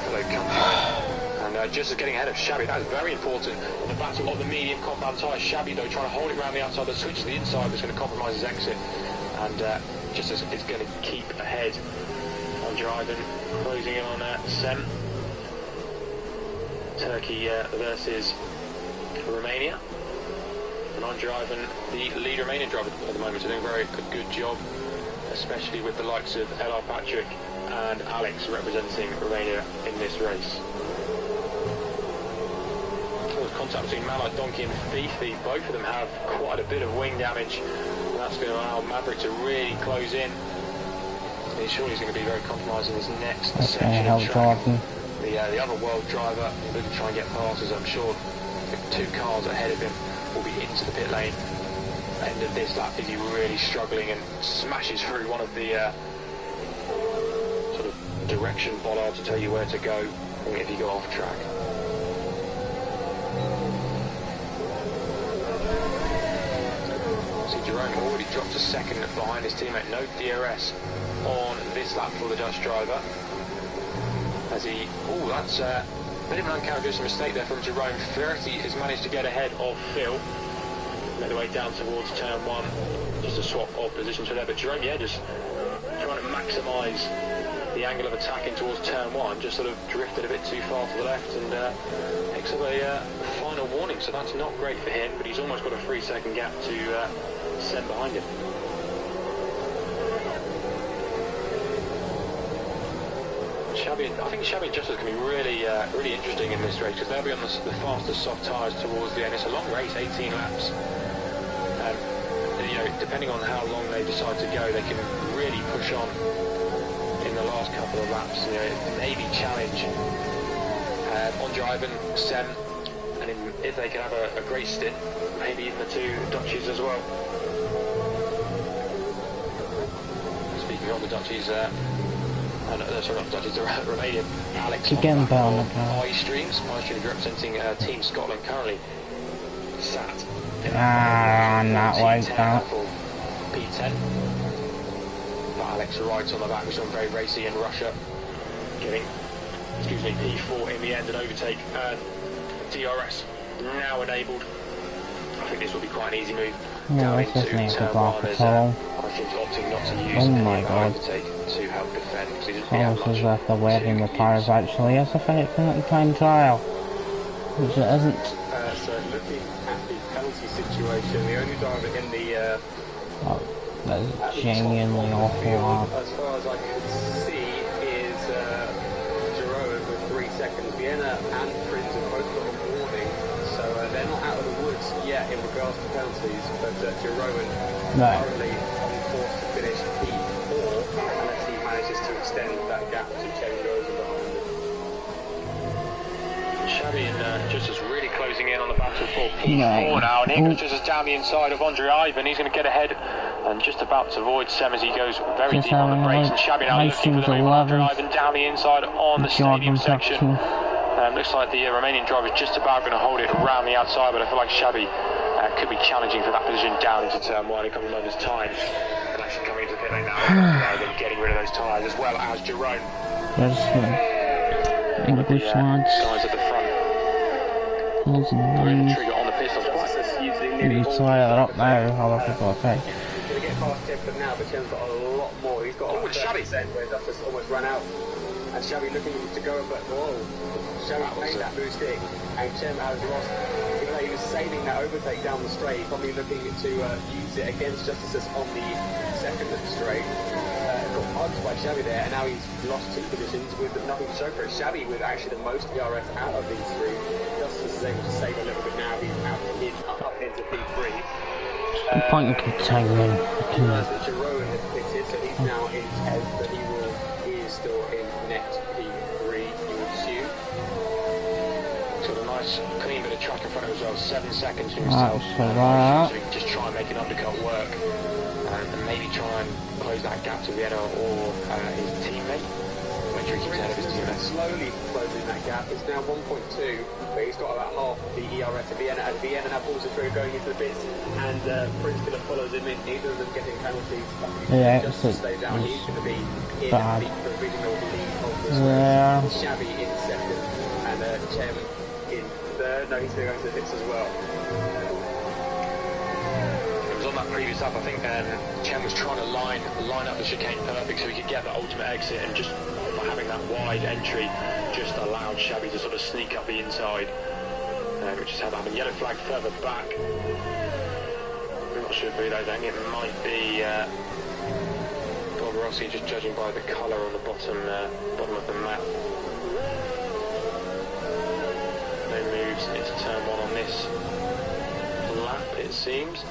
fellow countryman. And just as getting ahead of Shabby, that is very important on the battle of the medium compound tyre. Shabby, though, trying to hold it around the outside, the switch to the inside was going to compromise his exit. And just as it's going to keep ahead on driving, closing in on Sen. Turkey versus Romania, and I'm driving the lead Romanian driver at the moment, so doing a good job, especially with the likes of L.R. Patrick and Alex representing Romania in this race. contact between Malak, Donkey and Fifi. Both of them have quite a bit of wing damage. And that's going to allow Maverick to really close in. He's sure he's going to be very compromised in his next section of track. The other world driver looking to try and get past, as I'm sure the 2 cars ahead of him will be into the pit lane. End of this lap, is he really struggling and smashes through one of the sort of direction bollards to tell you where to go if you go off track. See, Jerome already dropped a second behind his teammate. No DRS on this lap for the Dutch driver. As he, that's a bit of an uncharacteristic mistake there from Jerome. 30 has managed to get ahead of Phil. Made the way down towards turn 1, just a swap of positions for there. But Jerome, yeah, just trying to maximise the angle of attack in towards turn 1, just sort of drifted a bit too far to the left and picks up a final warning. So that's not great for him, but he's almost got a 3-second gap to send behind him. I think Shabby and Justice can be really interesting in this race, because they'll be on the fastest soft tyres towards the end. It's a long race, 18 laps. And, you know, depending on how long they decide to go, they can really push on in the last couple of laps. You know, maybe challenge Andre Ivan, Sem, and if they can have a great stint, maybe even the 2 Dutchies as well. Speaking of the Dutchies, sorry, not Dutchies, the Romanian Alex Again, iStreams representing Team Scotland, currently sat not like that. P10. But Alex rides on the back, which is very racy in Russia, getting P4 in the end and overtake. DRS now enabled. I think this will be quite an easy move. Yeah, Down this doesn't into need to turn block 1 at as all. I think opting not to use Oh my god. overtake to help defend, because he doesn't Almost have as much if the webbing the tyres actually has a time trial, which it isn't. So looking at the penalty situation, the only driver in the That's genuinely awful. as far as I can see, is Jerome with 3 seconds. Vienna and Prince have both got a warning, so they're not out of the woods yet in regards to penalties, but Jerome currently on course to finish P4 unless he manages to extend that gap to Chen goes behind him. Shabby and Justice really closing in on the battle for P4 now, and here goes Justice down the inside of Andre Ivan. He's going to get ahead and just about to avoid Sem as he goes very deep on the brakes, and Shabby now looking for the move on Andre Ivan down the inside on the stadium section. Looks like the Romanian driver is just about going to hold it around the outside, but I feel like Shabby could be challenging for that position down into turn 1 in a couple of moments' time. And actually coming into the pit lane now, and getting rid of those tyres, as well as Jerome. There's English lads. Guys at the front. Hills and Pulling the lanes. trigger on the pistol. You saw it up there, how I forgot to say. He's going to get past Jefford now, but Chen's got a lot more. He's got a Shabby where Justice almost run out. And Shabby looking to go, but whoa. Shabby made that blue stick, and Chen has lost. Even though he was saving that overtake down the straight, probably looking to use it against Justice on the second straight. Got punched by Shabby there, and now he's lost 2 positions with nothing to show for it. Shabby with actually the most DRS out of these 3. Justice is able to save a little bit now. He's up into P3. Point containment. Jerome has pitted, so he's now in 10th, but he is still in net P3, you would assume. Got a nice clean bit of track in front of him as well. 7 seconds to himself. So he can just try and make an undercut work, and maybe try and close that gap to Vienna or his teammate. Make sure he keeps ahead of his teammate. Slowly closing that gap. It's now 1.2, but he's got about half the ERS to Vienna, and Vienna now pulls the trigger going into the bits, and Prince Killer follows him in. Neither of them getting penalties. Yeah, just to stay down. He's going to be in bad. the provisional lead of this Yeah. race. Shabby in second, and Chem in third. No, he's going to go to the pits as well. It was on that previous lap, I think, Chen was trying to line up the chicane perfect so he could get the ultimate exit, and just by having that wide entry just allowed Shabby to sort of sneak up the inside, which is how that happened. Yellow flag further back. I'm not sure who that is. I think it might be Bob Rossi, just judging by the colour on the bottom of the map. No moves into turn 1 on this. this lap, it seems.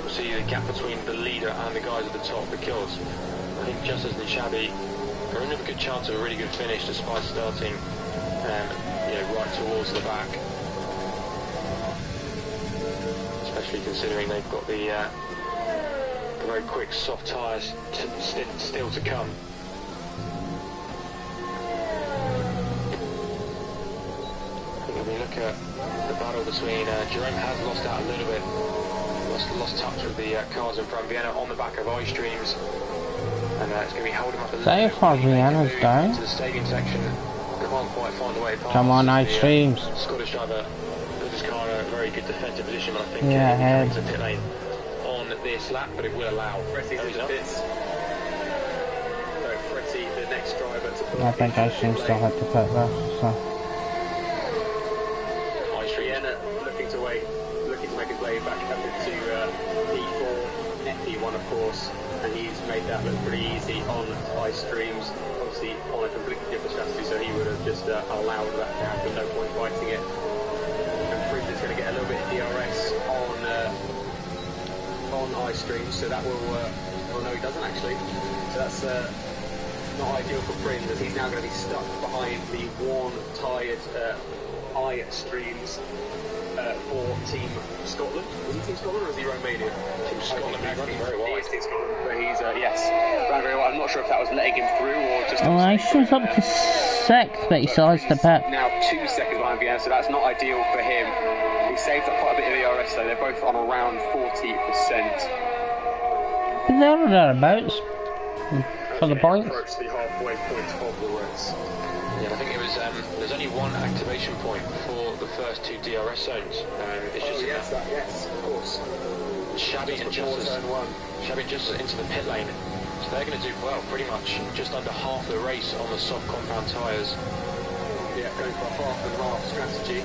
We'll see the gap between the leader and the guys at the top, because I think Justice and Shabby are in a good chance of a really good finish despite starting right towards the back. Especially considering they've got the very quick soft tyres still to come. I think if we look at the battle between Jerome has lost out a little bit, lost touch with the cars in front. Vienna on the back of iStreams, and it's going to be holding up a little bit. So far, Vienna's down. Into the stadium section, can't quite find a way past. Come on, iStreams. Scottish driver put his car in a very good defensive position, but I think yeah, coming to pit lane on this lap, but it will allow. Fretty's in the pits. So Fretty, the next driver to put I think iStreams still had to pit there, so. Vienna looking to make his way back up into P4, net P1 of course, and he's made that look pretty easy on iStreams. Obviously on a completely different strategy, so he would have just allowed that to happen, no point fighting it. And Prince is going to get a little bit of DRS on iStreams, so that will, oh no he doesn't actually, so that's not ideal for Prince, as he's now going to be stuck behind the worn, tired iStreams for Team Scotland. Was he Team Scotland or was he Romania? Team Scotland, he's running very well. He is Team Scotland, but he's, yes, ran very well. I'm not sure if that was letting him through or just... Well, iStreams up to 6th, but he still has to pit. Now 2 seconds behind Vienna, so that's not ideal for him. He saved up quite a bit of ERS though, they're both on around 40%. But they're thereabouts for the points. Approach the halfway point of the race. Yeah, I think it was. There's only one activation point for the first 2 DRS zones. It's just yes, of course. Shabby and Justice into the pit lane, so they're going to do well. Pretty much just under half the race on the soft compound tyres. Yeah, going for a half and half strategy.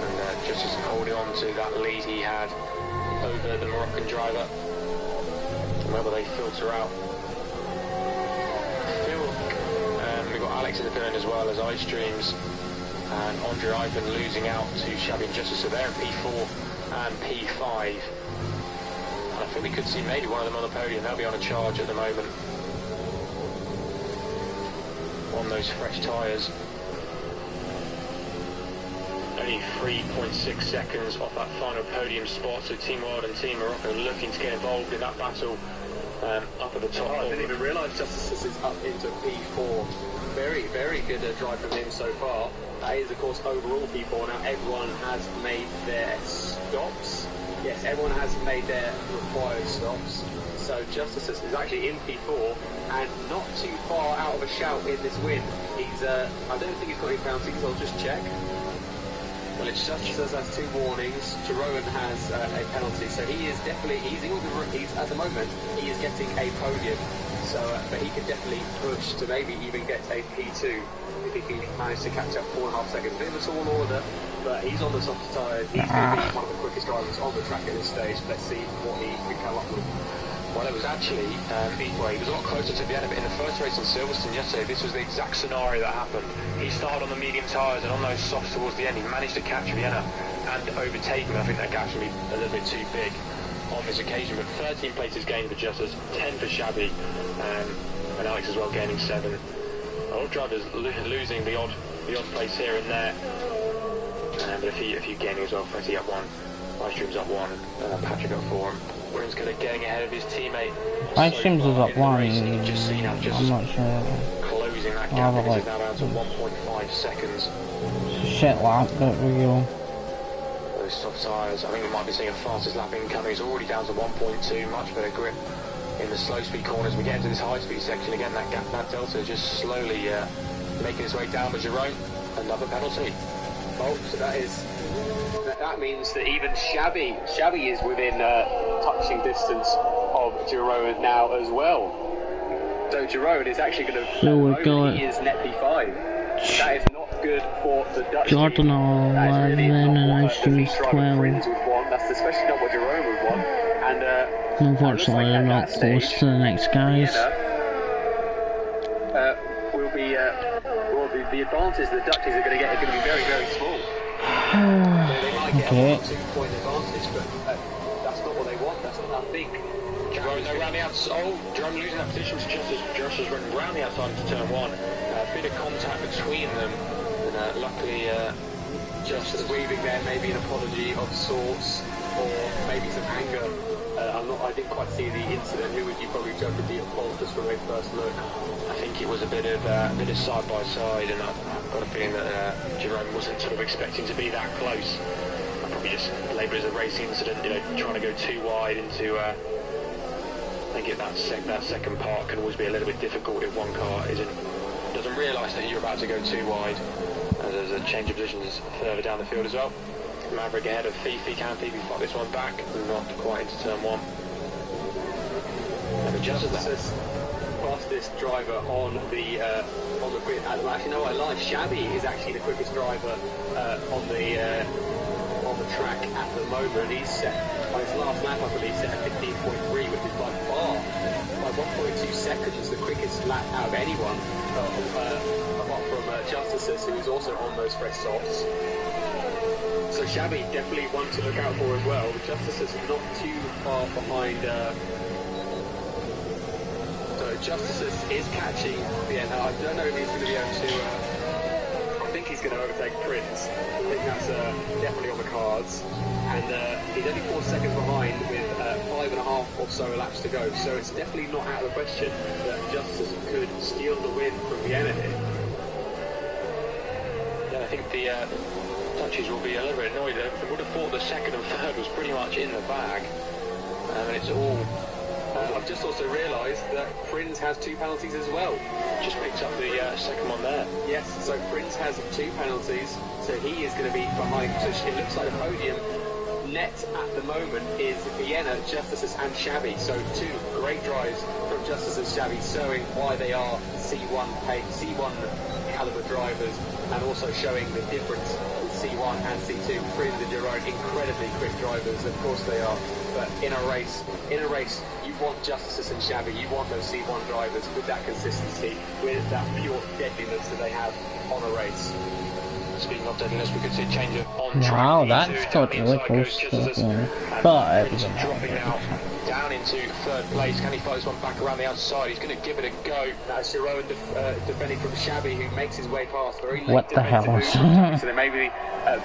And Justice holding on to that lead he had over the Moroccan driver. Whether they filter out. We've got Alex in the pit lane as well as iStreams, and Andre Ivan losing out to Shabby and Justice, so they're in P4 and P5. And I think we could see maybe one of them on the podium. They'll be on a charge at the moment on those fresh tyres. Only 3.6 seconds off that final podium spot, so Team World and Team Morocco looking to get involved in that battle up at the top. I didn't even realise Justice is up into P4. Very, very good drive from him so far. That is, of course, overall P4. Now everyone has made their stops. Yes, everyone has made their required stops. So Justice is actually in P4 and not too far out of a shout in this win. He's, I don't think he's got any penalties. I'll just check. Well, it's Justice has 2 warnings. Jerome has a penalty, so he is definitely he's at the moment he is getting a podium. So, but he could definitely push to maybe even get a P2 if he can manage to catch up 4.5 seconds. A bit of a tall order, but he's on the soft tyres. He's going to be one of the quickest drivers on the track at this stage. Let's see what he can come up with. Well, it was actually, he was a lot closer to Vienna, but in the first race on Silverstone yesterday, this was the exact scenario that happened. He started on the medium tyres, and on those softs towards the end, he managed to catch Vienna and overtake him. I think that gap should be a little bit too big on this occasion, but 13 places gained for Justice, 10 for Shabby, and Alex as well gaining 7. A lot of drivers losing the odd place here and there, but a few gaining as well. Fretty up 1, iStreams up 1, Patrick up 4. Prince kind of getting ahead of his teammate. iStreams is up 1. I'm not sure. Closing that gap, it is now down to 1.5 seconds. Shit lap, but real. Those soft tyres, I think we might be seeing a fastest lap incoming. It's already down to 1.2, much better grip in the slow speed corners. We get into this high speed section again, that gap, that delta just slowly making its way down with Jerome. Another penalty. Oh, so that means that even Shabby is within touching distance of Jerome now as well. So Jerome is actually going to. So we're going. He is net P5. That is not good for the Dutch. Jordan team. 11 and iStreams 12. That's especially not what Jerome would want. And unfortunately, they're not close to the next guys. Will be the advantage the Dutchies are going to get are going to be very, very small. They might get a 1-2 point advantage, but that's not what they want. That's not, I think. Jerome around the outside. Oh, Jerome losing that position to Justice running around the outside into turn one. A bit of contact between them, and luckily Justice weaving there, maybe an apology of sorts, or maybe some anger. I didn't quite see the incident. Who would you probably judge would be at fault just from a first look? I think it was a bit of side by side, and I've got a feeling that Jerome wasn't sort of expecting to be that close. I probably just labelled it as a racing incident, you know, trying to go too wide into. I think that second part can always be a little bit difficult if one car doesn't realise that you're about to go too wide. As there's a change of positions further down the field as well. Maverick ahead of Fifi. Can Fifi fight this one back? Not quite into turn one. And adjusts that. Fastest driver on the grid. Actually, no, I lied. Shabby is actually the quickest driver on the track at the moment. He's set by his last lap, I believe, set at 15.3, which is by 1.2 seconds the quickest lap out of anyone, apart from Justices, who is also on those fresh softs. So Shabby definitely one to look out for as well. Justices not too far behind. So Justices is catching Vienna. I don't know if he's going to be able to. I think he's going to overtake Prince. I think that's definitely on the cards. And he's only 4 seconds behind with 5.5 or so laps to go. So it's definitely not out of the question that Justice could steal the win from Vienna here. Yeah, I think the Dutchies will be a little bit annoyed. They would have thought the second and third was pretty much in the bag. And it's all... I've just also realised that Prince has 2 penalties as well. Just picked up the second one there. Yes, so Prince has 2 penalties, so he is going to be behind. So it looks like the podium net at the moment is Vienna, Justices and Shabby. So 2 great drives from Justices and Shabby, showing why they are C1 caliber drivers, and also showing the difference with C1 and C2. Prince and Jerome, incredibly quick drivers, of course they are. But in a race, you want Justices and Shabby, you want those C1 drivers with that consistency, with that pure deadliness that they have on a race. Speaking of deadliness, we could see a change of on track. Wow, that's got really close. But dropping now down into third place. Can he fight this one back around the outside? He's going to give it a go. That's Jerome defending from Shabby, who makes his way past very late. What the hell? So there may be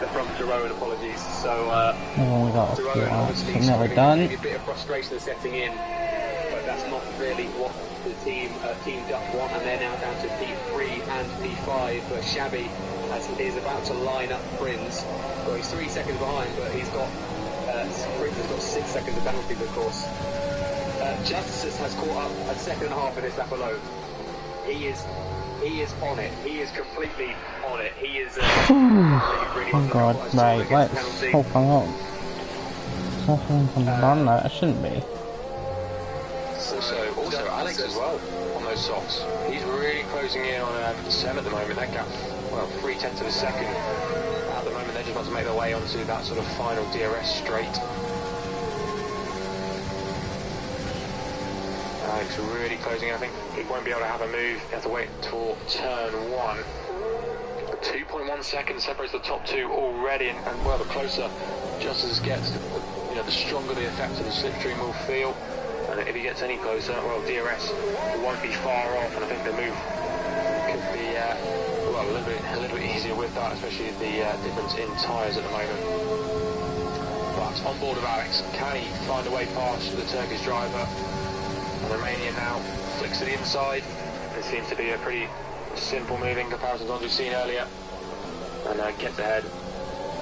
from Jerome, apologies. So we got Jerome obviously never done. Maybe a bit of frustration setting in, but that's not really what the team Dutch want, and they're now down to P3 and P5. But Shabby is about to line up Prince. Well, he's 3 seconds behind, but he's got Prince has got 6 seconds of penalties, of course. Justice has caught up a second and a half in this lap alone. He is on it. He is completely on it. He is. Really Oh god, right, let's hope I'm not suffering from run that. I shouldn't be. Also Alex as well on those softs. He's really closing in on Sam at the moment. That gap, well, 0.3 of a second. At the moment, they're just about to make their way onto that sort of final DRS straight. Alex really closing in. I think he won't be able to have a move. You have to wait until turn 1. 2.1 seconds separates the top 2 already, and well, the closer Justice gets, the stronger the effect of the slipstream will feel. And if he gets any closer, well, DRS won't be far off, and I think the move could be a little bit easier with that, especially the difference in tyres at the moment. But on board of Alex, can he find a way past the Turkish driver? And Romania now flicks to the inside. It seems to be a pretty simple move in comparison to the ones we've seen earlier, and gets ahead.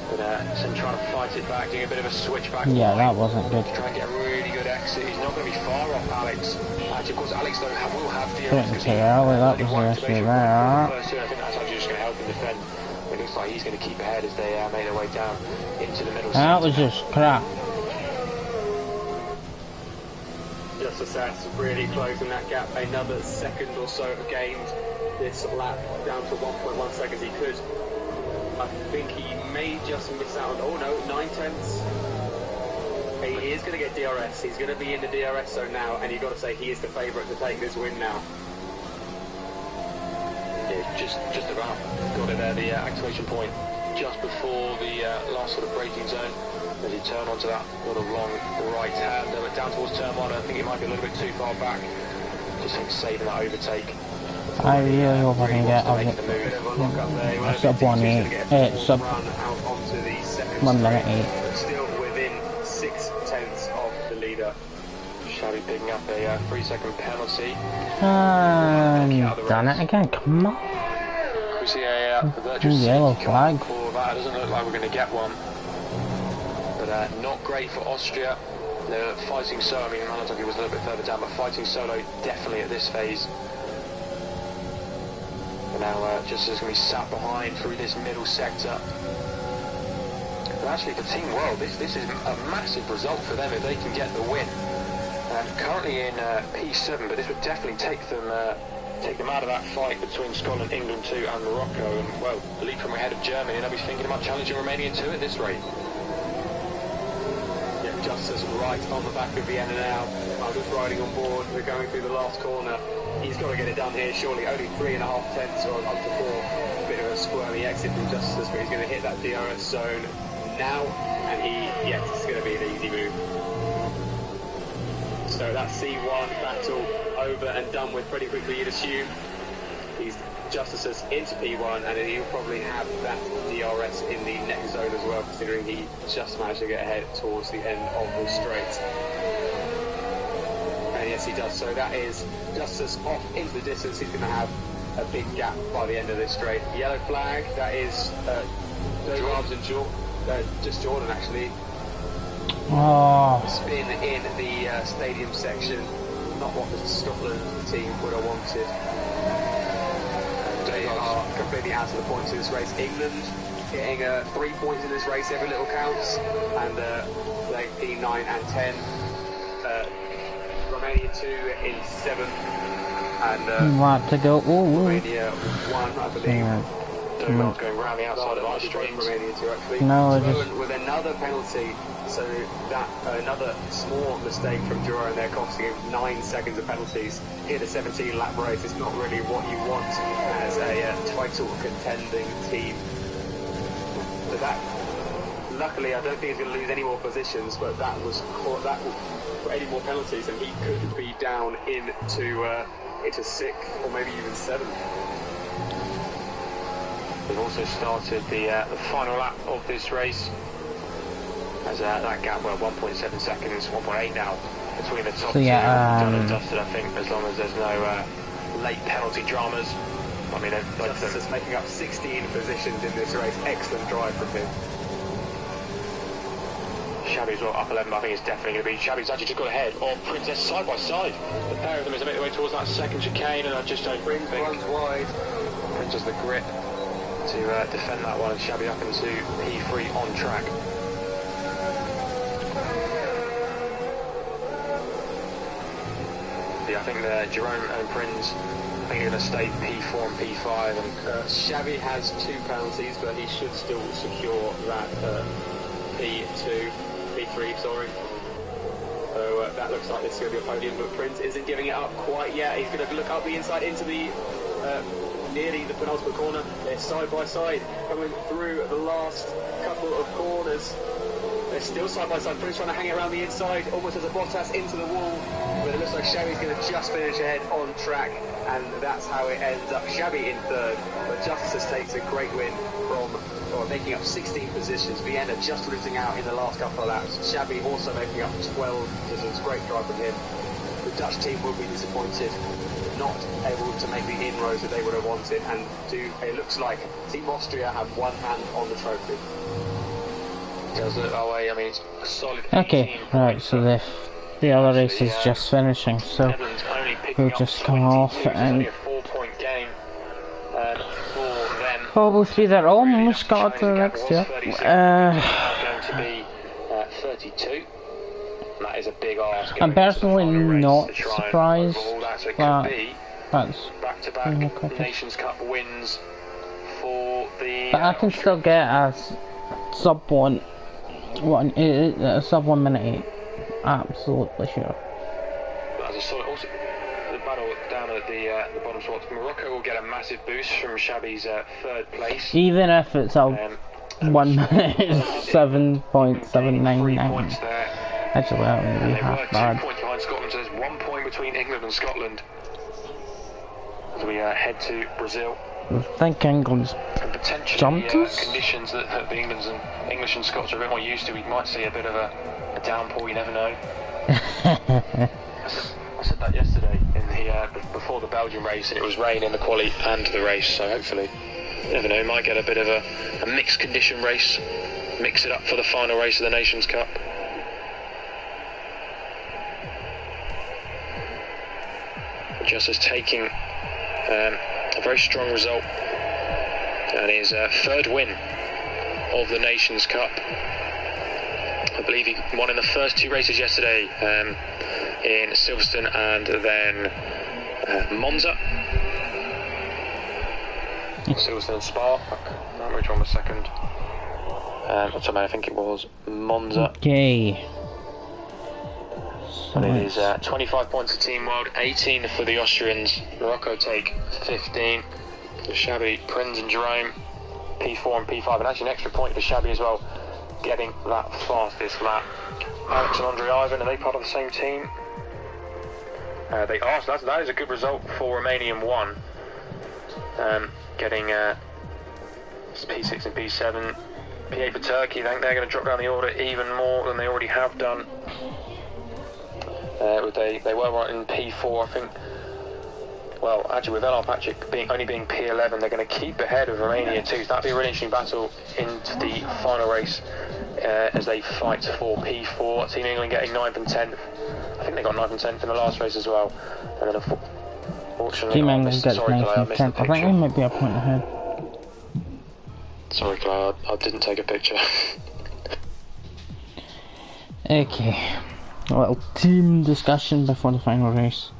But Sim trying to fight it back, doing a bit of a switch back. Yeah, that wasn't good. To try and get a really good exit. He's not going to be far off Alex. Actually, of course, Alex though will have DRS. Couldn't say early, that was the issue there. I think that's actually just going to help him defend. It looks like he's going to keep ahead as they make their way down into the middle. That was just crap. Justice that's really closing that gap. Another second or so gained this lap down to 1.1 seconds. He could. I think he may just miss out on, 9/10. He is going to get DRS. He's going to be in the DRS zone now, and you've got to say he is the favourite to take this win now. Yeah, just about got it there, the activation point, just before the last sort of braking zone. As you turn onto that sort of long right hand, but down towards turn one, I think it might be a little bit too far back. Just think saving that overtake. I really hope I can get a sub 1-8, sub 1 minute 8. Still within 6/10 of the leader. Shabby picking up a 3-second penalty. Done it again, come on. We see a virtual yellow safety flag. car for that. It doesn't look like we're going to get one. But not great for Austria. They're fighting solo. I mean, Malatoki was a little bit further down, but fighting solo definitely at this phase. But now just as going to be sat behind through this middle sector. But actually for Team World, this is a massive result for them if they can get the win. Currently in P7, but this would definitely take them out of that fight between Scotland, England 2 and Morocco. And well, the leap from ahead of Germany, and they'll be thinking about challenging Romania 2 at this rate. Justice right on the back of Vienna now. I'm just riding on board. We're going through the last corner. He's got to get it done here, surely. Only 3.5 tenths or up to 4. Bit of a squirmy exit from Justice, but he's going to hit that DRS zone now. And yes, it's going to be an easy move. So that C1 battle over and done with pretty quickly, you'd assume. He's Justices into P1, and he'll probably have that DRS in the next zone as well, considering he just managed to get ahead towards the end of the straight. And yes, he does. So that is Justice off into the distance. He's going to have a big gap by the end of this straight. Yellow flag. That is Jordan and just Jordan actually. Oh. Spin in the stadium section. Not what the Scotland team would have wanted. They are completely out of the points in this race. England getting 3 points in this race, every little counts, and like P9 and 10. Romania 2 in 7, and Right to go. Romania 1, I believe. Not going round the outside of our streams. Romania 2 actually. No, with another penalty, so that another small mistake from Juro, and they're costing him 9 seconds of penalties. In a 17-lap race, it's not really what you want as a title contending team. But that, luckily, I don't think he's going to lose any more positions. But that was for any more penalties, and he could be down into 6th or maybe even 7th. We've also started the final lap of this race. As that gap, well, 1.7 seconds, 1.8 now, between the top two. Done and dusted, I think, as long as there's no late penalty dramas. I mean, both of them making up 16 positions in this race. Excellent drive from him. Shabby's well up 11, I think it's definitely going to be. Shabby's actually just got ahead of Princess side by side. The pair of them is a bit away towards that second chicane, and I just don't think runs wide. Princess the grip to defend that one, and Shabby up into P3 on track. I think Jerome and Prince are going to stay P4 and P5, and Shabby has 2 penalties, but he should still secure that P2, P3, sorry. So that looks like this is going to be a podium, but Prince isn't giving it up quite yet. He's going to look up the inside into the nearly the penultimate corner. They're side by side, coming through the last couple of corners. They're still side by side. Prince trying to hang it around the inside, almost as a Bottas into the wall. But it looks like Shabby's going to just finish ahead on track, and that's how it ends up. Shabby in 3rd, but Justice takes a great win from making up 16 positions. Vienna just losing out in the last couple of laps. Shabby also making up 12 positions. Great drive from him. The Dutch team will be disappointed, not able to make the inroads that they would have wanted, and it looks like Team Austria have one hand on the trophy. Does look that way. I mean, it's a solid. Okay, right, so the other race is just finishing, so we'll just come off and a 4-point game for them. obviously they're almost got to the next year. Going to be 32. And that is a big ask. I'm personally not surprised that that's back-to-back Nations Cup wins for the. But I can still get a sub 1 minute 8. Absolutely sure. As a sort also, the battle down at the bottom spot. Morocco will get a massive boost from Shabby's third place. Even if it's a 1 minute 3 7.799. points there. Actually, that wouldn't be They were half 2 bad. points behind Scotland, so there's 1 point between England and Scotland. As we head to Brazil. I think England's And potentially jumped us? conditions that the English and Scots are a bit more used to. We might see a bit of a downpour. You never know. I said that yesterday in the before the Belgian race, and it was rain in the quali and the race. So hopefully, you never know, we might get a bit of a mixed condition race. Mix it up for the final race of the Nations Cup. Just as taking a very strong result and his third win of the Nations Cup. I believe he won in the first 2 races yesterday in Silverstone and then Monza. Silverstone and Spa. I can't remember which one was second. I think it was Monza. Okay. So And it is 25 points for Team World, 18 for the Austrians. Morocco take 15. For Shabby, Prinz and Jerome, P4 and P5, and actually an extra point for Shabby as well, getting that fastest lap. Alex and Andre Ivan, are they part of the same team? They are, so that is a good result for Romanian 1. Getting P6 and P7. P8 for Turkey. I think they're going to drop down the order even more than they already have done. They were in P4, I think. Well, actually, with Elar Patrick only being P11, they're going to keep ahead of Romania too. So that'll be a really interesting battle into the final race as they fight for P4. Team England getting 9th and 10th. I think they got 9th and 10th in the last race as well. And then unfortunately, Team England gets 9th and 10th. I think they might be a point ahead. Sorry, Claire, I didn't take a picture. Okay. A little team discussion before the final race.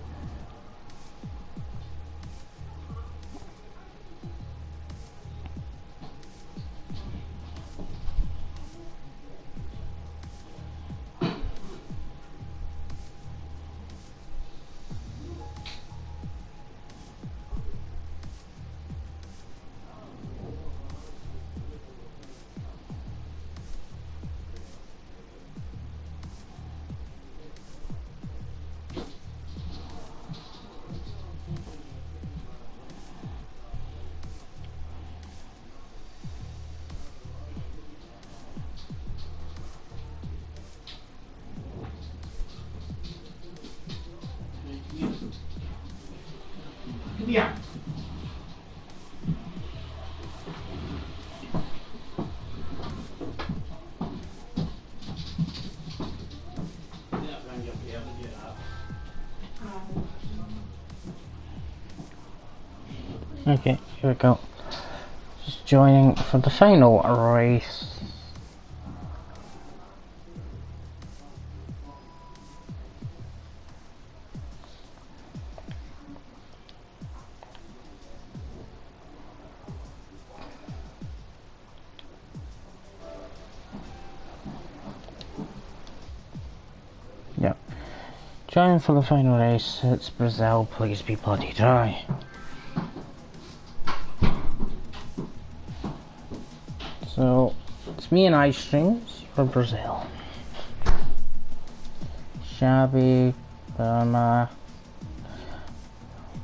Yeah. Okay, here we go. Just joining for the final race. Yep. Joining for the final race, it's Brazil, please be bloody dry. So, it's me and Ice Streams for Brazil. Shabby,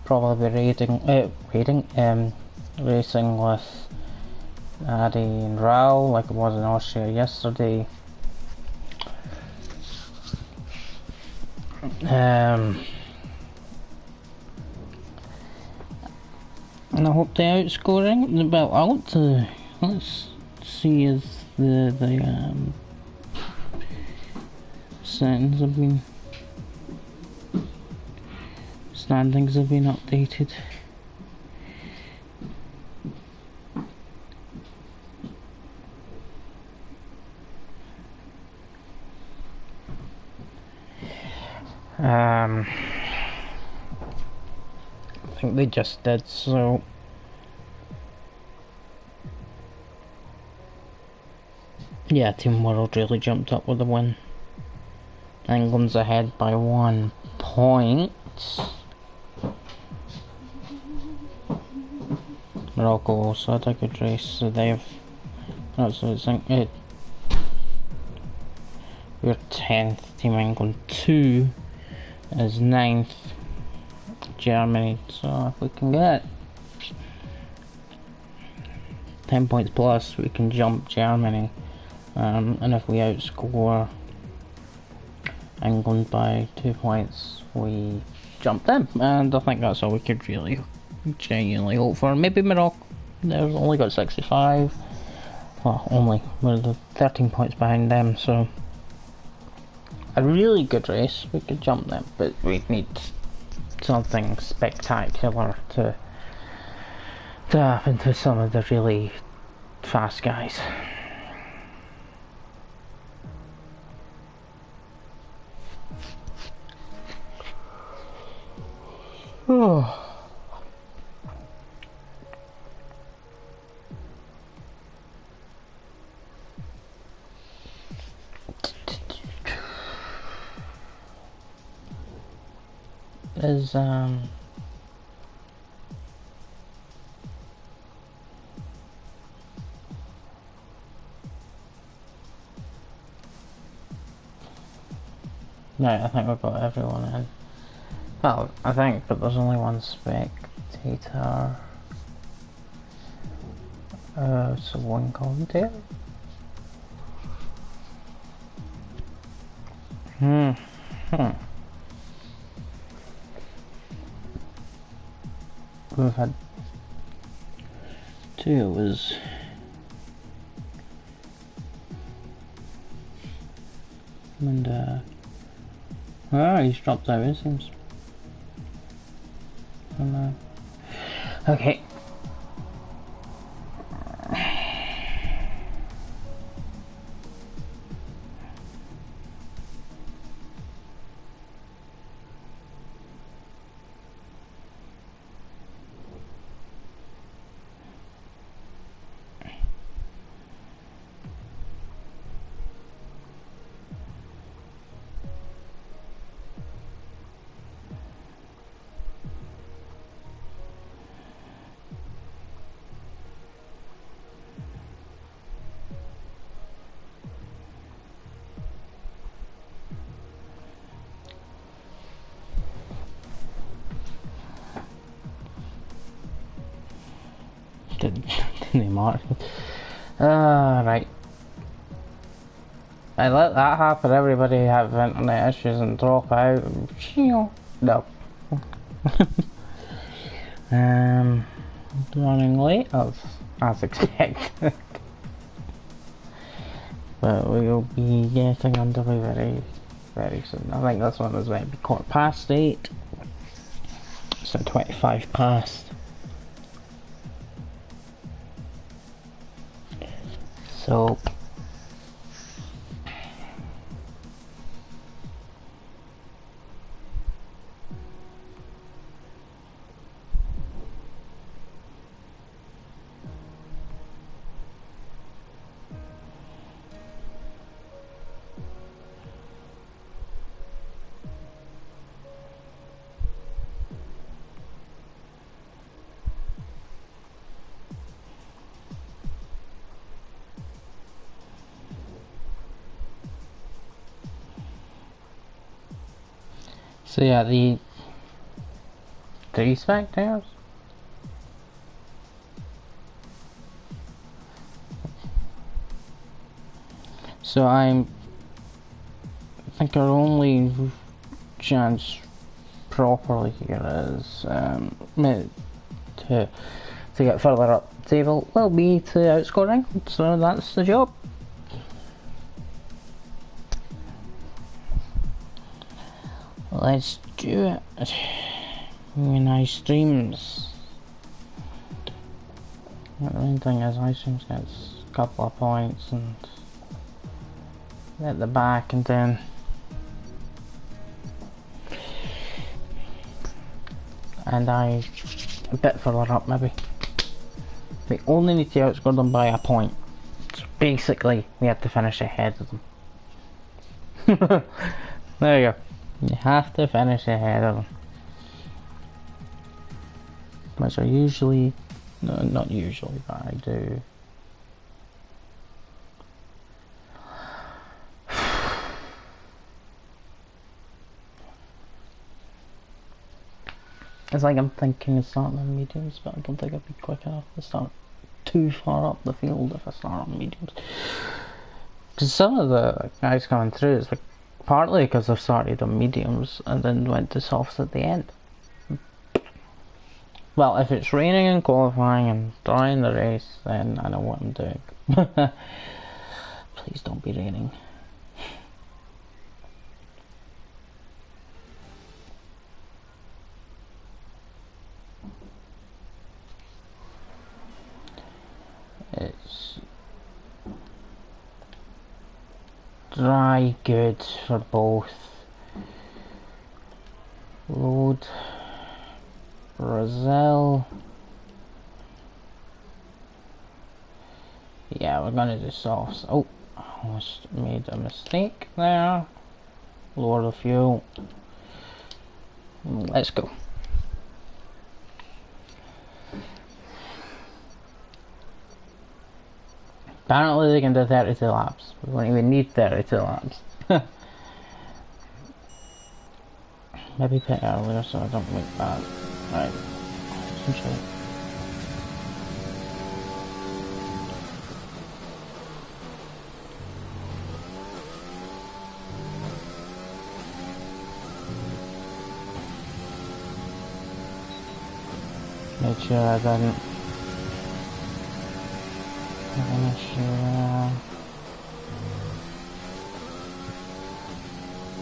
probably racing with Addy and Raul like it was in Austria yesterday. And I hope the outscoring, well, I want to, let's see if the standings have been updated. I think they just did, so yeah, Team World really jumped up with the win. England's ahead by 1 point. Morocco also had a good race, so they've... So it's it. We're 10th, Team England 2 is 9th, Germany. So if we can get 10 points plus, we can jump Germany. And if we outscore England by 2 points, we jump them. And I think that's all we could really genuinely hope for. Maybe Morocco, they've only got 65. Well, only. We're the 13 points behind them, so a really good race. We could jump them, but we need something spectacular to happen to some of the really fast guys. Oh. Is no, I think we've got everyone in. Well, I think, but there's only one spectator. So one commentator. We've had 2. It was and oh, he's dropped out, it seems. Okay. Didn't he mark? Right. I let that happen. Everybody have internet issues and drop out. No. Running late as expected. But we will be getting underway very soon. I think this one is going to be 8:15. So 25 past. So yeah, the 3 spectators. So I think our only chance properly here is to get further up the table will be to outscore England. So that's the job. Let's do it. Nice streams. The main thing is nice streams gets a couple of points and at the back, and then I a bit further up maybe. We only need to outscore them by a point. So basically we have to finish ahead of them. There you go. You have to finish ahead of them, which are usually No, not usually, but I do. It's like I'm thinking of starting on mediums, but I don't think I'd be quick enough to start too far up the field if I start on mediums. Because some of the guys coming through, it's like partly because I've started on mediums and then went to softs at the end. Well, if it's raining and qualifying and during the race, then I know what I'm doing. Please don't be raining. It's dry good for both. Load Brazil. Yeah, we're gonna do softs. Oh, almost made a mistake there. Lower the fuel. Let's go. Apparently they can do 32 laps. We don't even need 32 laps. Maybe pit earlier so I don't make that. Right. Essentially. Make sure I didn't have an issue there.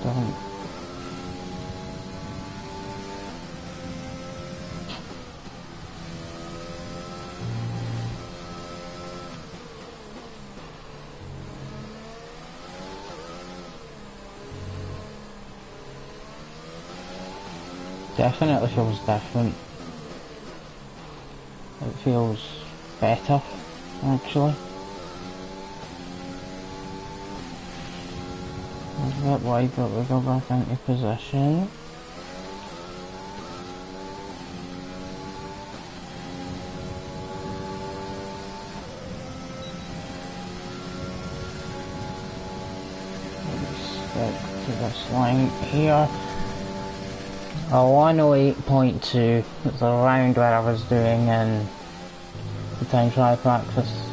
Don't. Definitely feels different. It feels better, actually. It's a bit wide, but we go back into position. Stick to this line here. A 108.2 is around where I was doing in the time trial practice,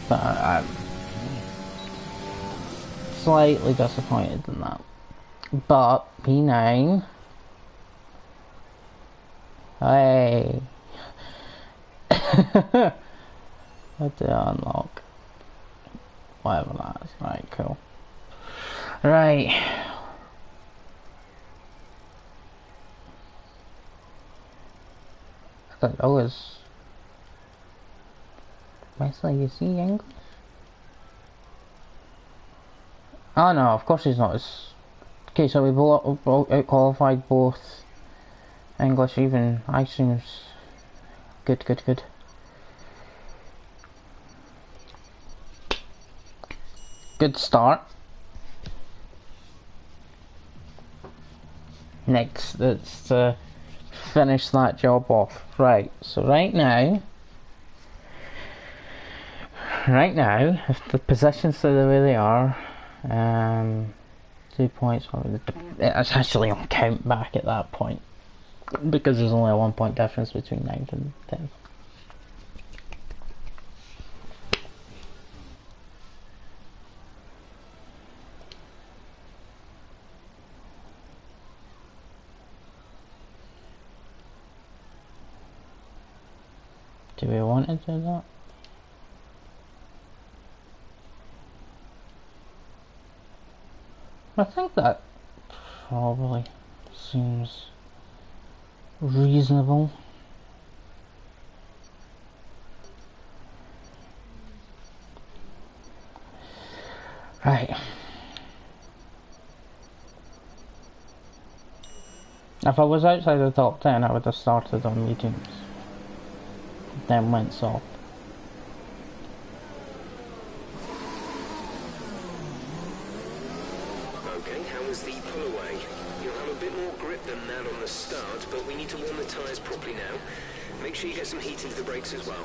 but I'm slightly disappointed in that. But P9, hey, I did unlock whatever that is. Right, cool. Right. I thought was Wesley, you see English? Oh no, of course he's not. It's... Okay, so we both out-qualified both English, even I seems good. Good start. Next, let's finish that job off. Right, so right now, if the positions stay the way they are, 2 points, it's actually on count back at that point, because there's only a 1 point difference between 9th and 10th. Do we want to do that? I think that probably seems reasonable. Right. If I was outside the top 10, I would have started on mediums, then went soft. Okay, how was the pull away? You'll have a bit more grip than that on the start, start, but we need to warm the tyres properly now. Make sure you get some heat into the brakes as well.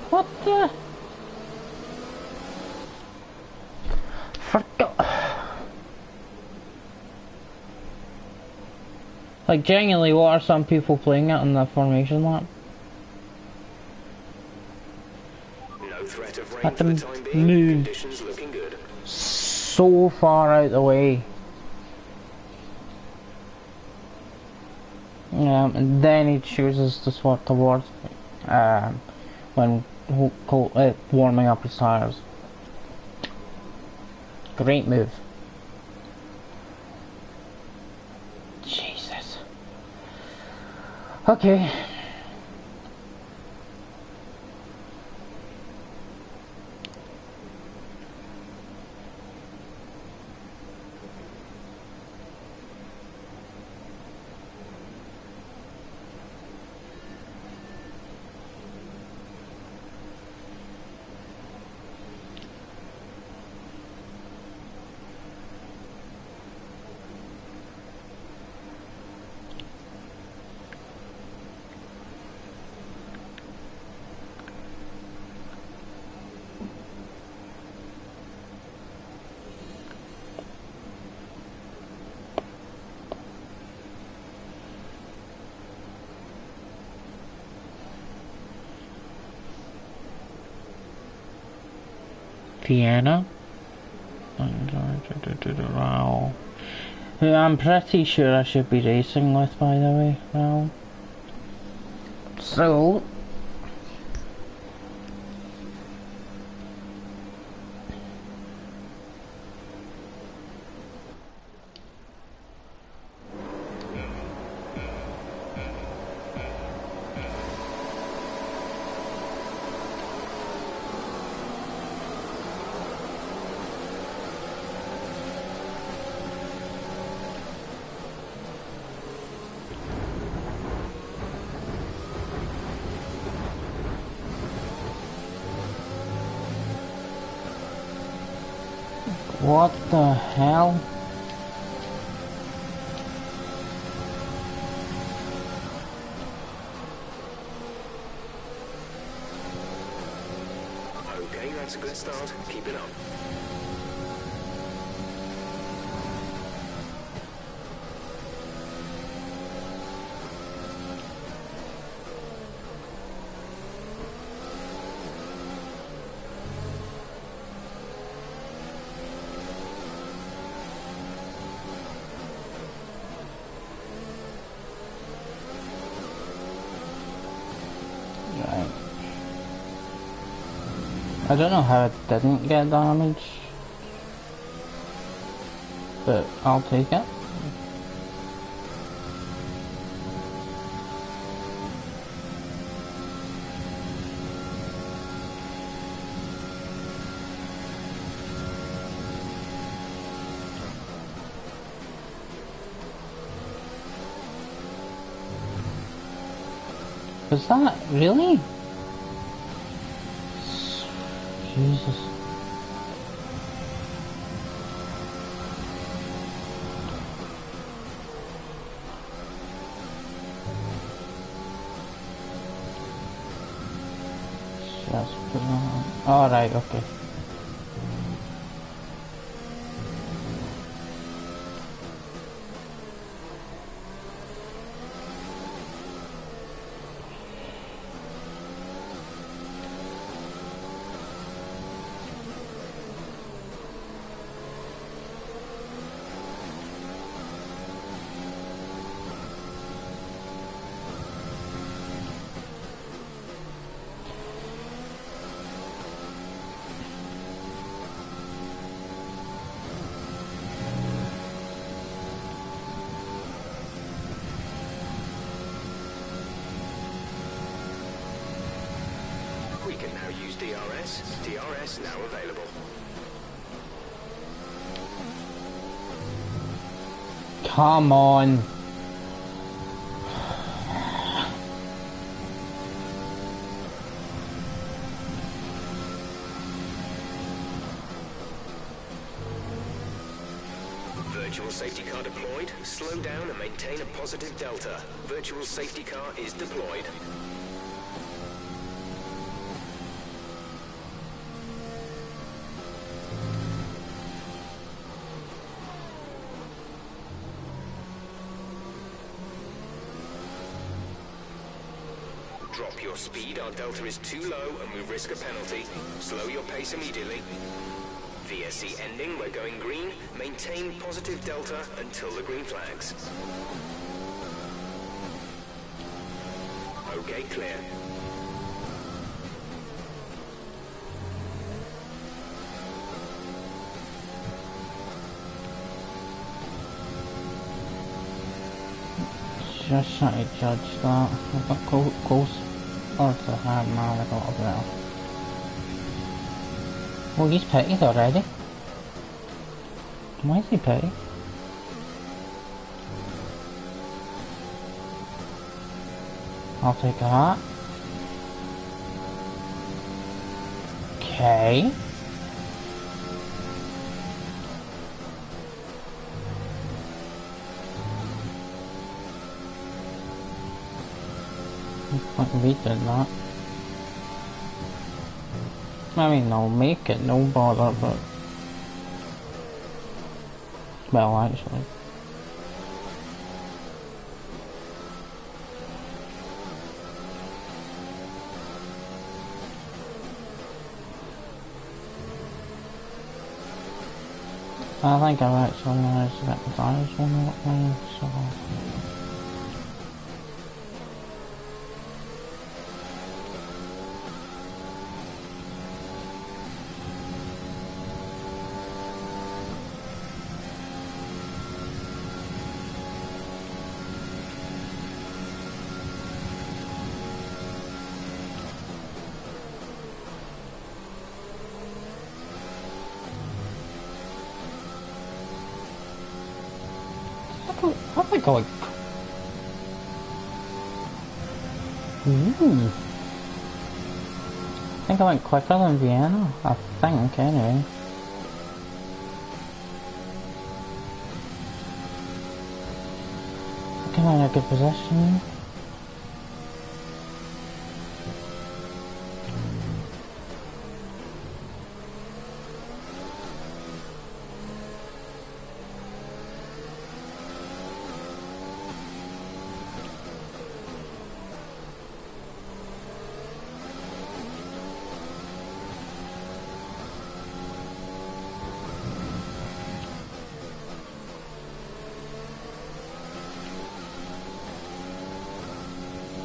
What the? Forgot. Like, genuinely, what are some people playing it on the formation lap? No threat of rain At for the the time being. moon. Conditions looking good. So far out the way. And then he chooses to swap towards when warming up his tires. Great move. Jesus. Okay. Vienna. Who I'm pretty sure I should be racing with, by the way. Well, so what the hell? Okay, that's a good start. Keep it up. Right. I don't know how it didn't get damaged, but I'll take it. Was that really? Jesus. Just put it on. Alright, okay. We can now use DRS. DRS now available. Come on. Virtual safety car deployed. Slow down and maintain a positive delta. Virtual safety car is deployed. Drop your speed, our delta is too low and we risk a penalty. Slow your pace immediately. VSC ending, we're going green. Maintain positive delta until the green flags. Okay, clear. Just trying to judge that. I've got close. Oh, it's a hard man, I got up now. Oh, he's pitted already. Why is he pitted? I'll take that. Okay. Fucking beat did that. I mean, I'll make it, no bother, but... Well, actually. I think I've actually managed to get the tires one up now, so... I think I like... Ooh. I think I went quicker than Vienna. I think, anyway. I came in a good position.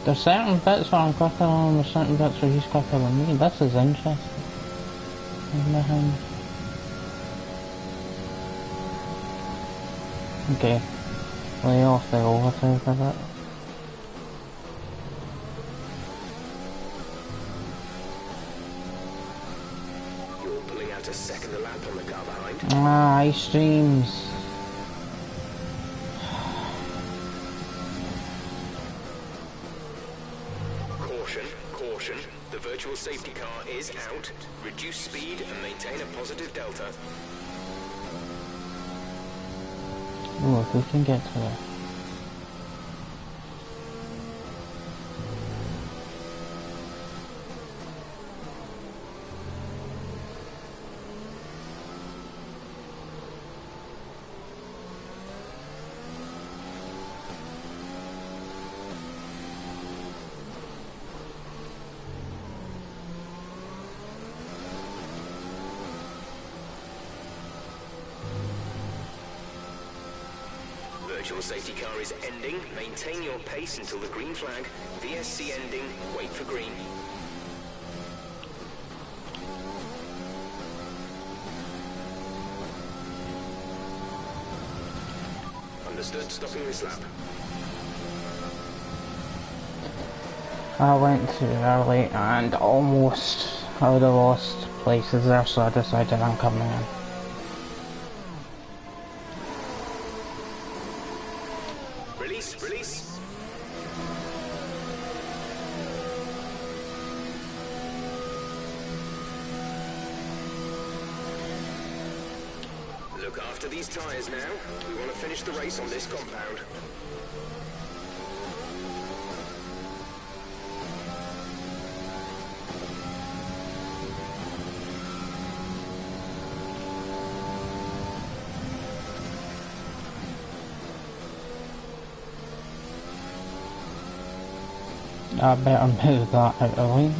There's certain bits where I'm quicker than there's certain bits where he's quicker than me. This is interesting. Okay. Lay off the overtake a bit. You're pulling out a second lap on the car behind. Ah, ice streams. Caution. The virtual safety car is out. Reduce speed and maintain a positive delta. Oh, if we can get to it. Virtual safety car is ending. Maintain your pace until the green flag. VSC ending. Wait for green. Understood. Stopping this lap. I went too early and almost I would have lost places there, so I decided I'm coming in. Release. Look after After these tires now, we want to finish the race on this compound. I better move that out of the way.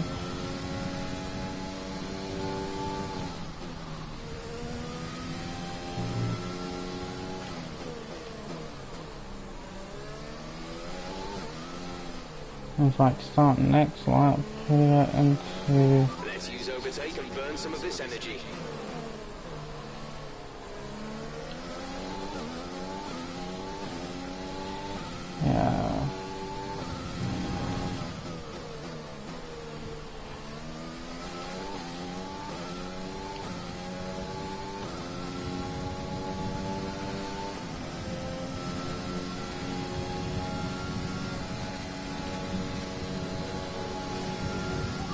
In fact, start next lap, put it into... Let's use overtake and burn some of this energy. Yeah.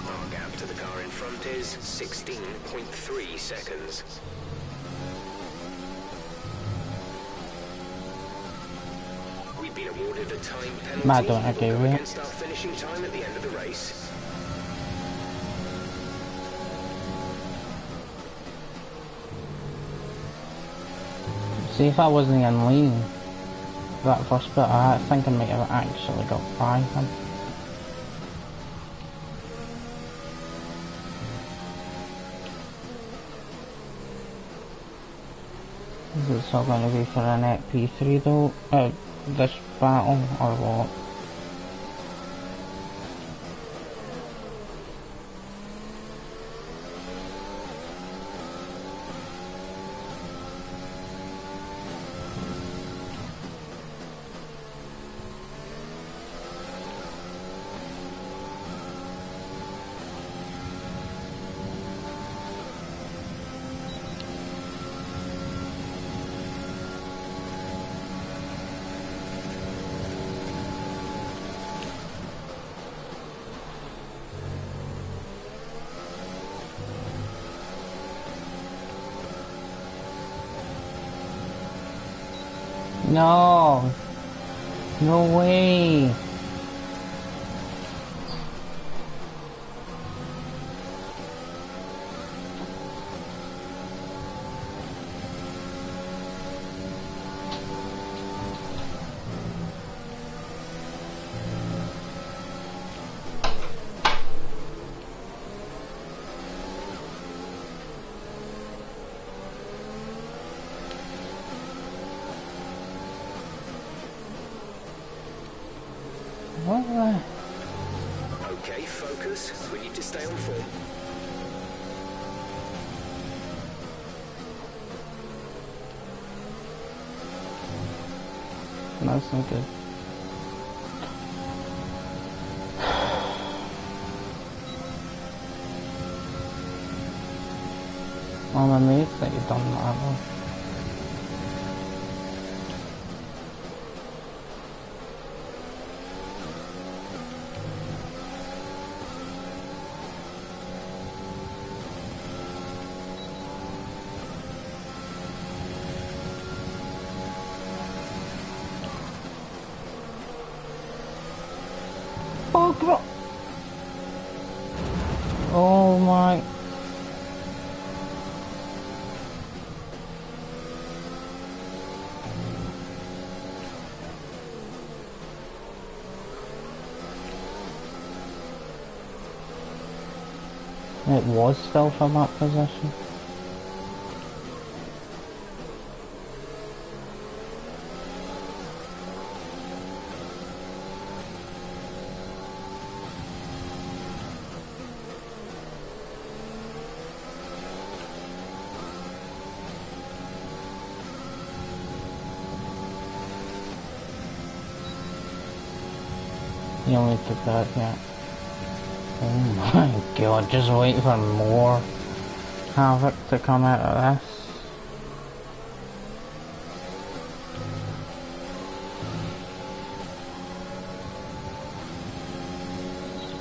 Our gap to the car in front is 16.3 seconds. We've been awarded a time penalty Matt, don't agree with it. against our finishing time at the end of the race. See, if I wasn't in lean that first bit, I think I might have actually got by him. Is it still going to be for an EP3 though? This battle, or what? No! No way! What the... Okay, focus. We need to stay on form. That's not good. I'm amazed that you've done that though. Oh god! Oh my... It was still from that position. You only took that yet. Oh my god, just wait for more havoc to come out of this.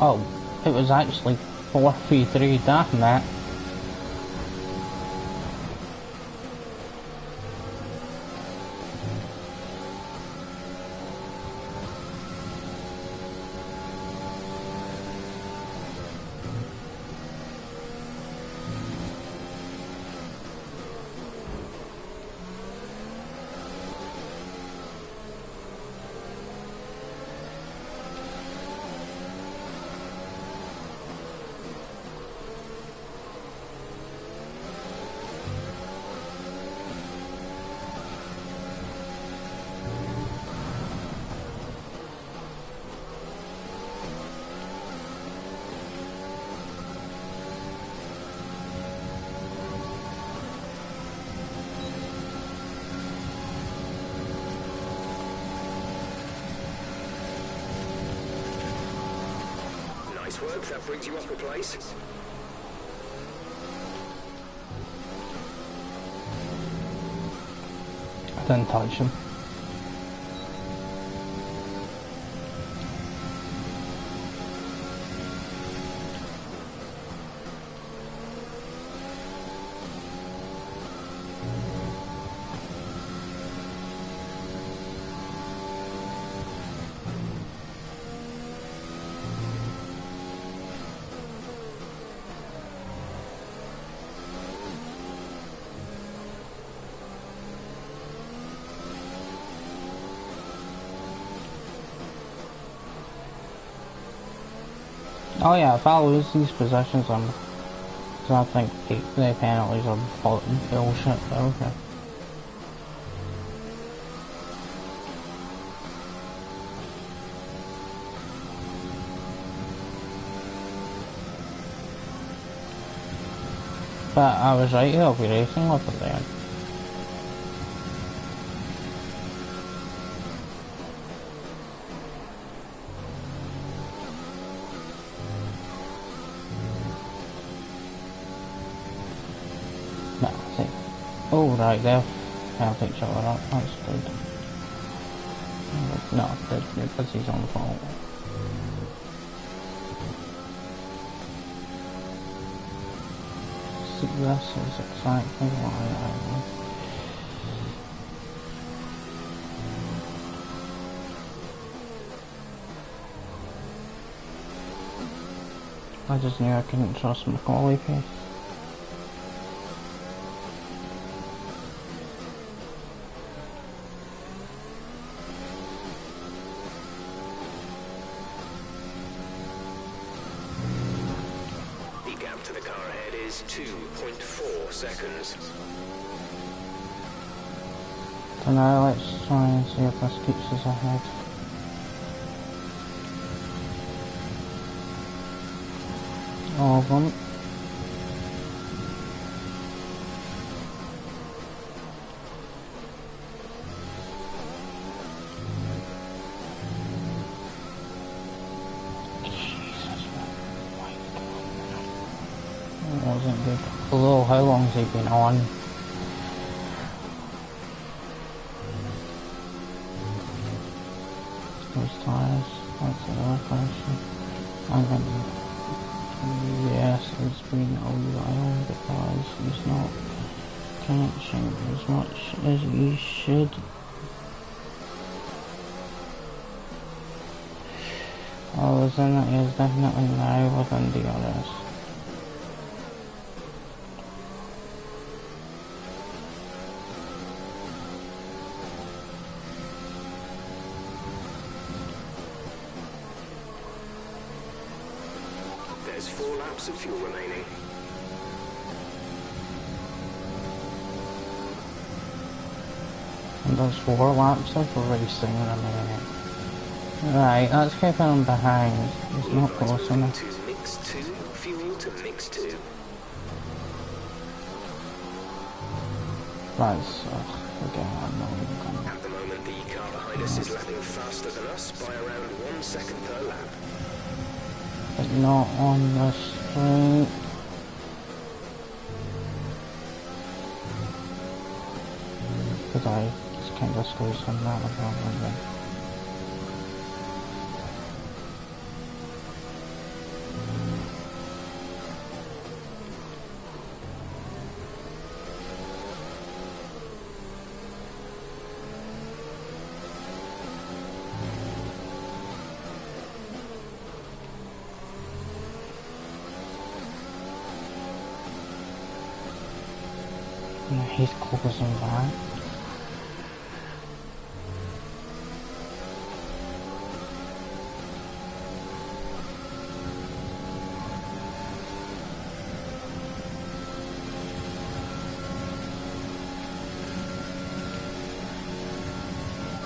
Oh, it was actually 4-3-3, damn that. Nice work, that brings you up a place. I didn't touch him. Oh yeah, if I lose these possessions, so I think the penalties are bullshit, but okay. But I was right, he'll be racing with it then. Oh, right, they've helped each other up, that's good. No, that's his own fault. See, this is exactly why I just knew I couldn't trust Macaulay pace. The gap to the car ahead is 2.4 seconds. So now let's try and see if this keeps us ahead. All of them. Wasn't good. Although, how long has he been on? Those tyres, that's another question. I think, yes, it's been a while because he's not catching as much as he should. Oh, then it is definitely now within the others. There's 4 laps of fuel remaining. And there's 4 laps of racing remaining. Right, let's keep him behind. He's not close enough. To mix 2, fuel to mix 2. That's, again, I'm not even gonna... At the moment, the car behind us is lapping faster than us by around 1 second per lap. But not on the straight. Because I just kind of squeezed him that was wrong with me. He's closing back.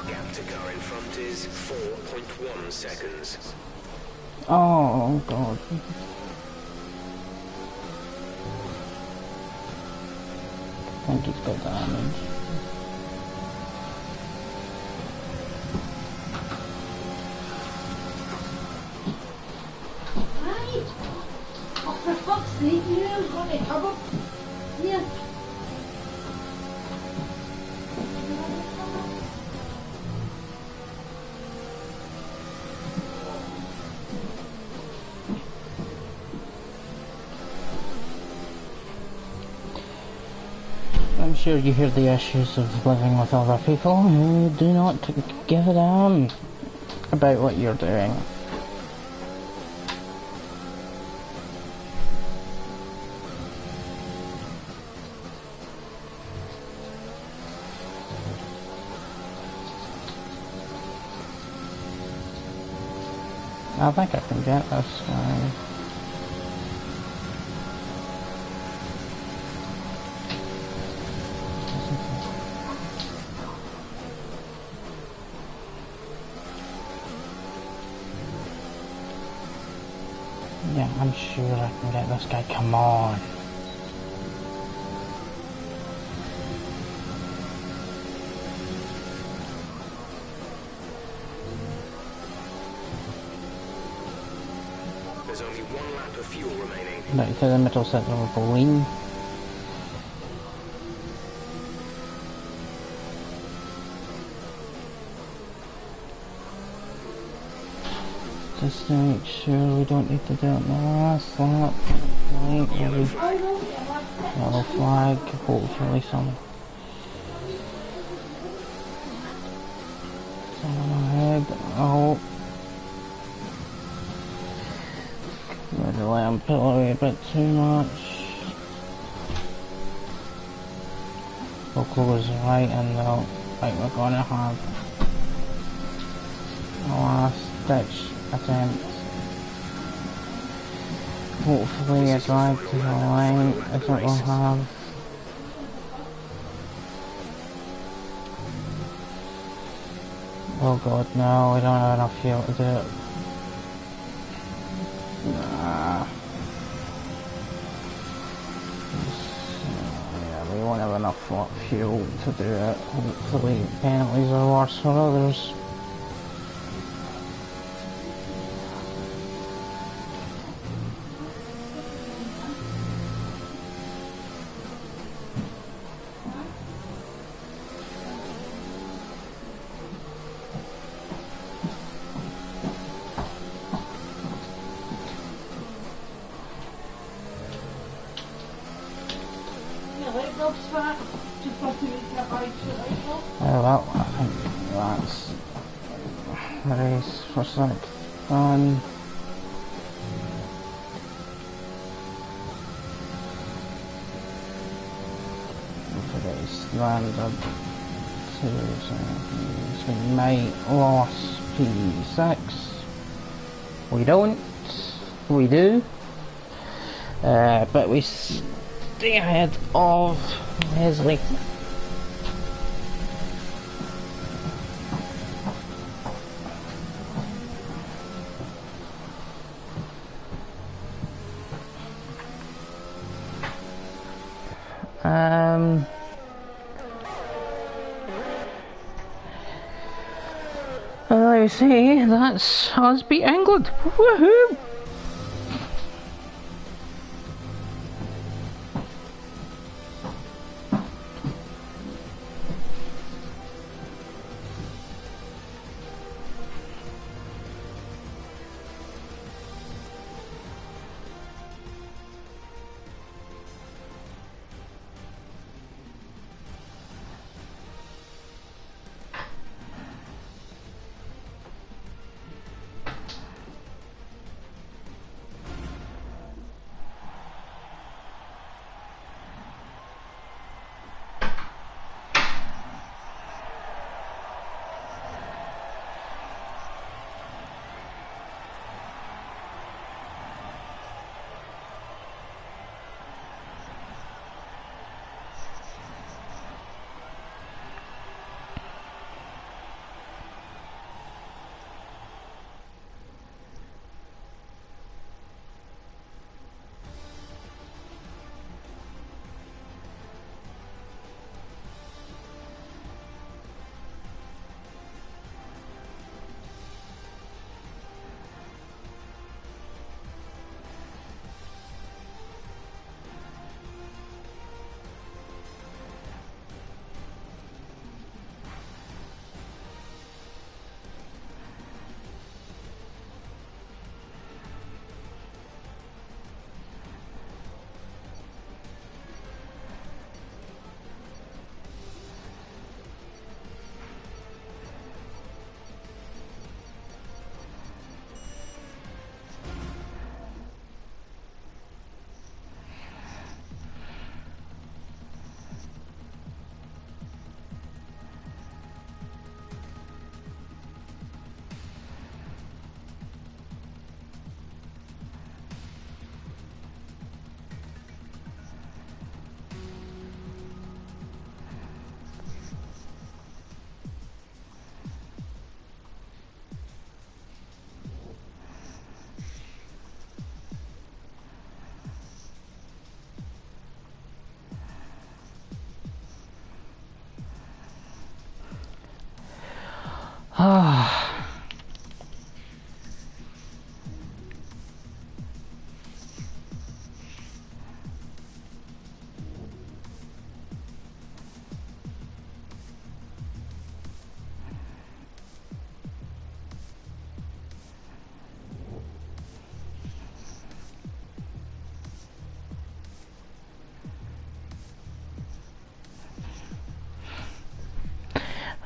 Gap to car in front is 4.1 seconds. Oh god. I think he's got damage. See here, got a cover. Here. I'm sure you hear the issues of living with other people who do not give a damn about what you're doing. I think I can get this guy. Yeah, I'm sure I can get this guy. Come on. There's only 1 lap of fuel remaining. Back to the middle sector of the lane. Just to make sure we don't need to do it in the last lap. Right, Yellow maybe flag. yellow flag, hopefully someone ahead. Oh. Maybe let him pull away a bit too much. Local was right and now, right, we're gonna have a last ditch attempt. Hopefully a drive to the line is what we'll have. Oh god, no, we don't have enough fuel to do it. Nah. Yeah, we won't have enough fuel to do it. Hopefully penalties are worse for others. Oh well, I think that's the race for sixth done. Today's landed so we might lost P6. We don't. We do. But we stay ahead of Leslie. Let me see, that's us beat England. Woohoo!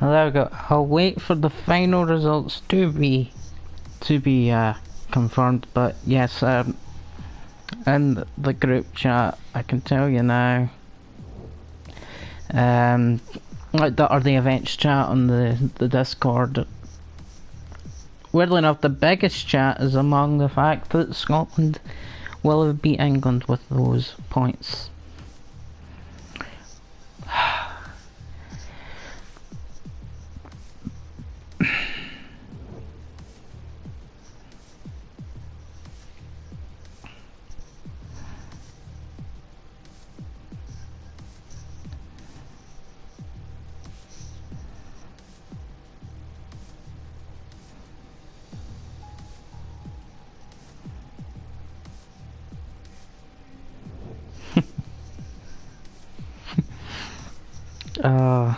Well, there we go. I'll wait for the final results to be confirmed. But yes, in the group chat, I can tell you now. Or the events chat on the Discord. Weirdly enough, the biggest chat is among the fact that Scotland will have beat England with those points. uh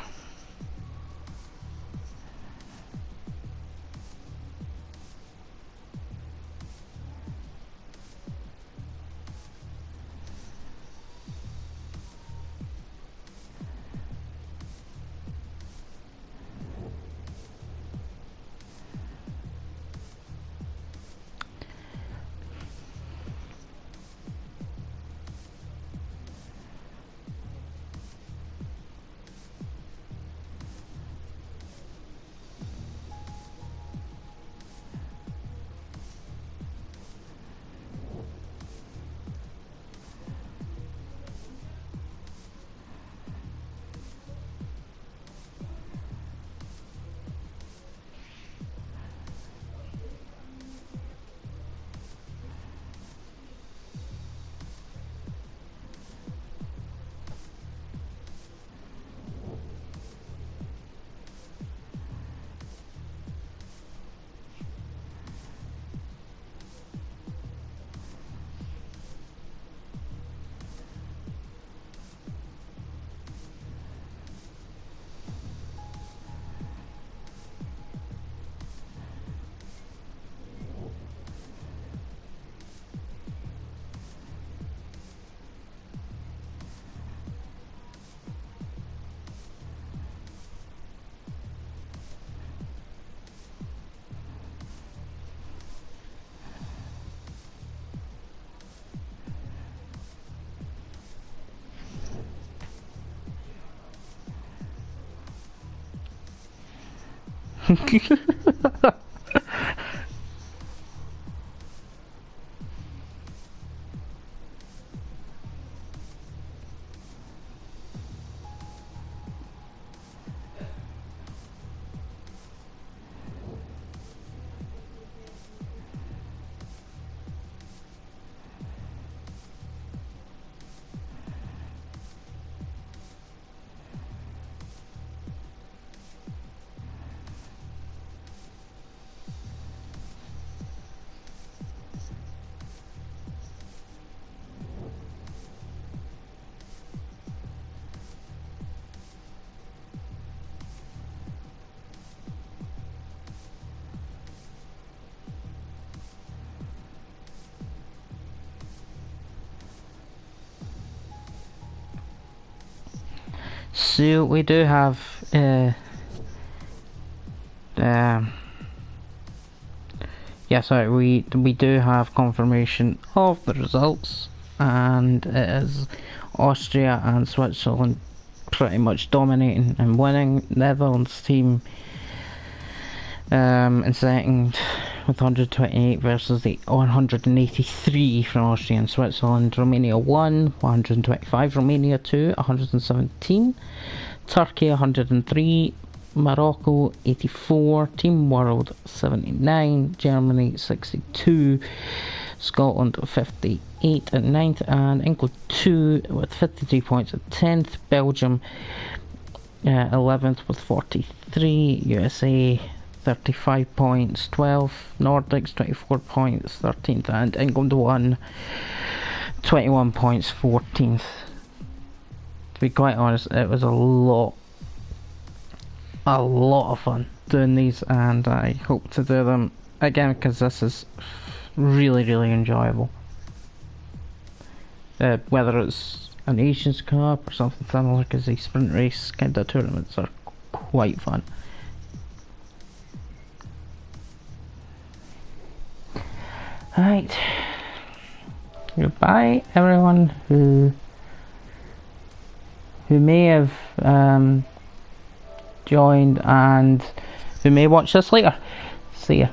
So we do have yeah, sorry, we do have confirmation of the results, and it is Austria and Switzerland pretty much dominating and winning. Netherlands team in second with 128 versus the 183 from Austria and Switzerland. Romania 1, 125. Romania 2, 117. Turkey 103. Morocco 84. Team World 79. Germany 62. Scotland 58 at 9th, and England 2 with 53 points at 10th. Belgium 11th with 43. USA 35 points, 12th. Nordics 24 points, 13th, and England 1, 21 points, 14th. To be quite honest, it was a lot of fun doing these, and I hope to do them again because this is really enjoyable. Whether it's an Asians Cup or something similar, because these sprint race kind of tournaments are quite fun. Right. Goodbye, everyone who may have joined and who may watch this later. See ya.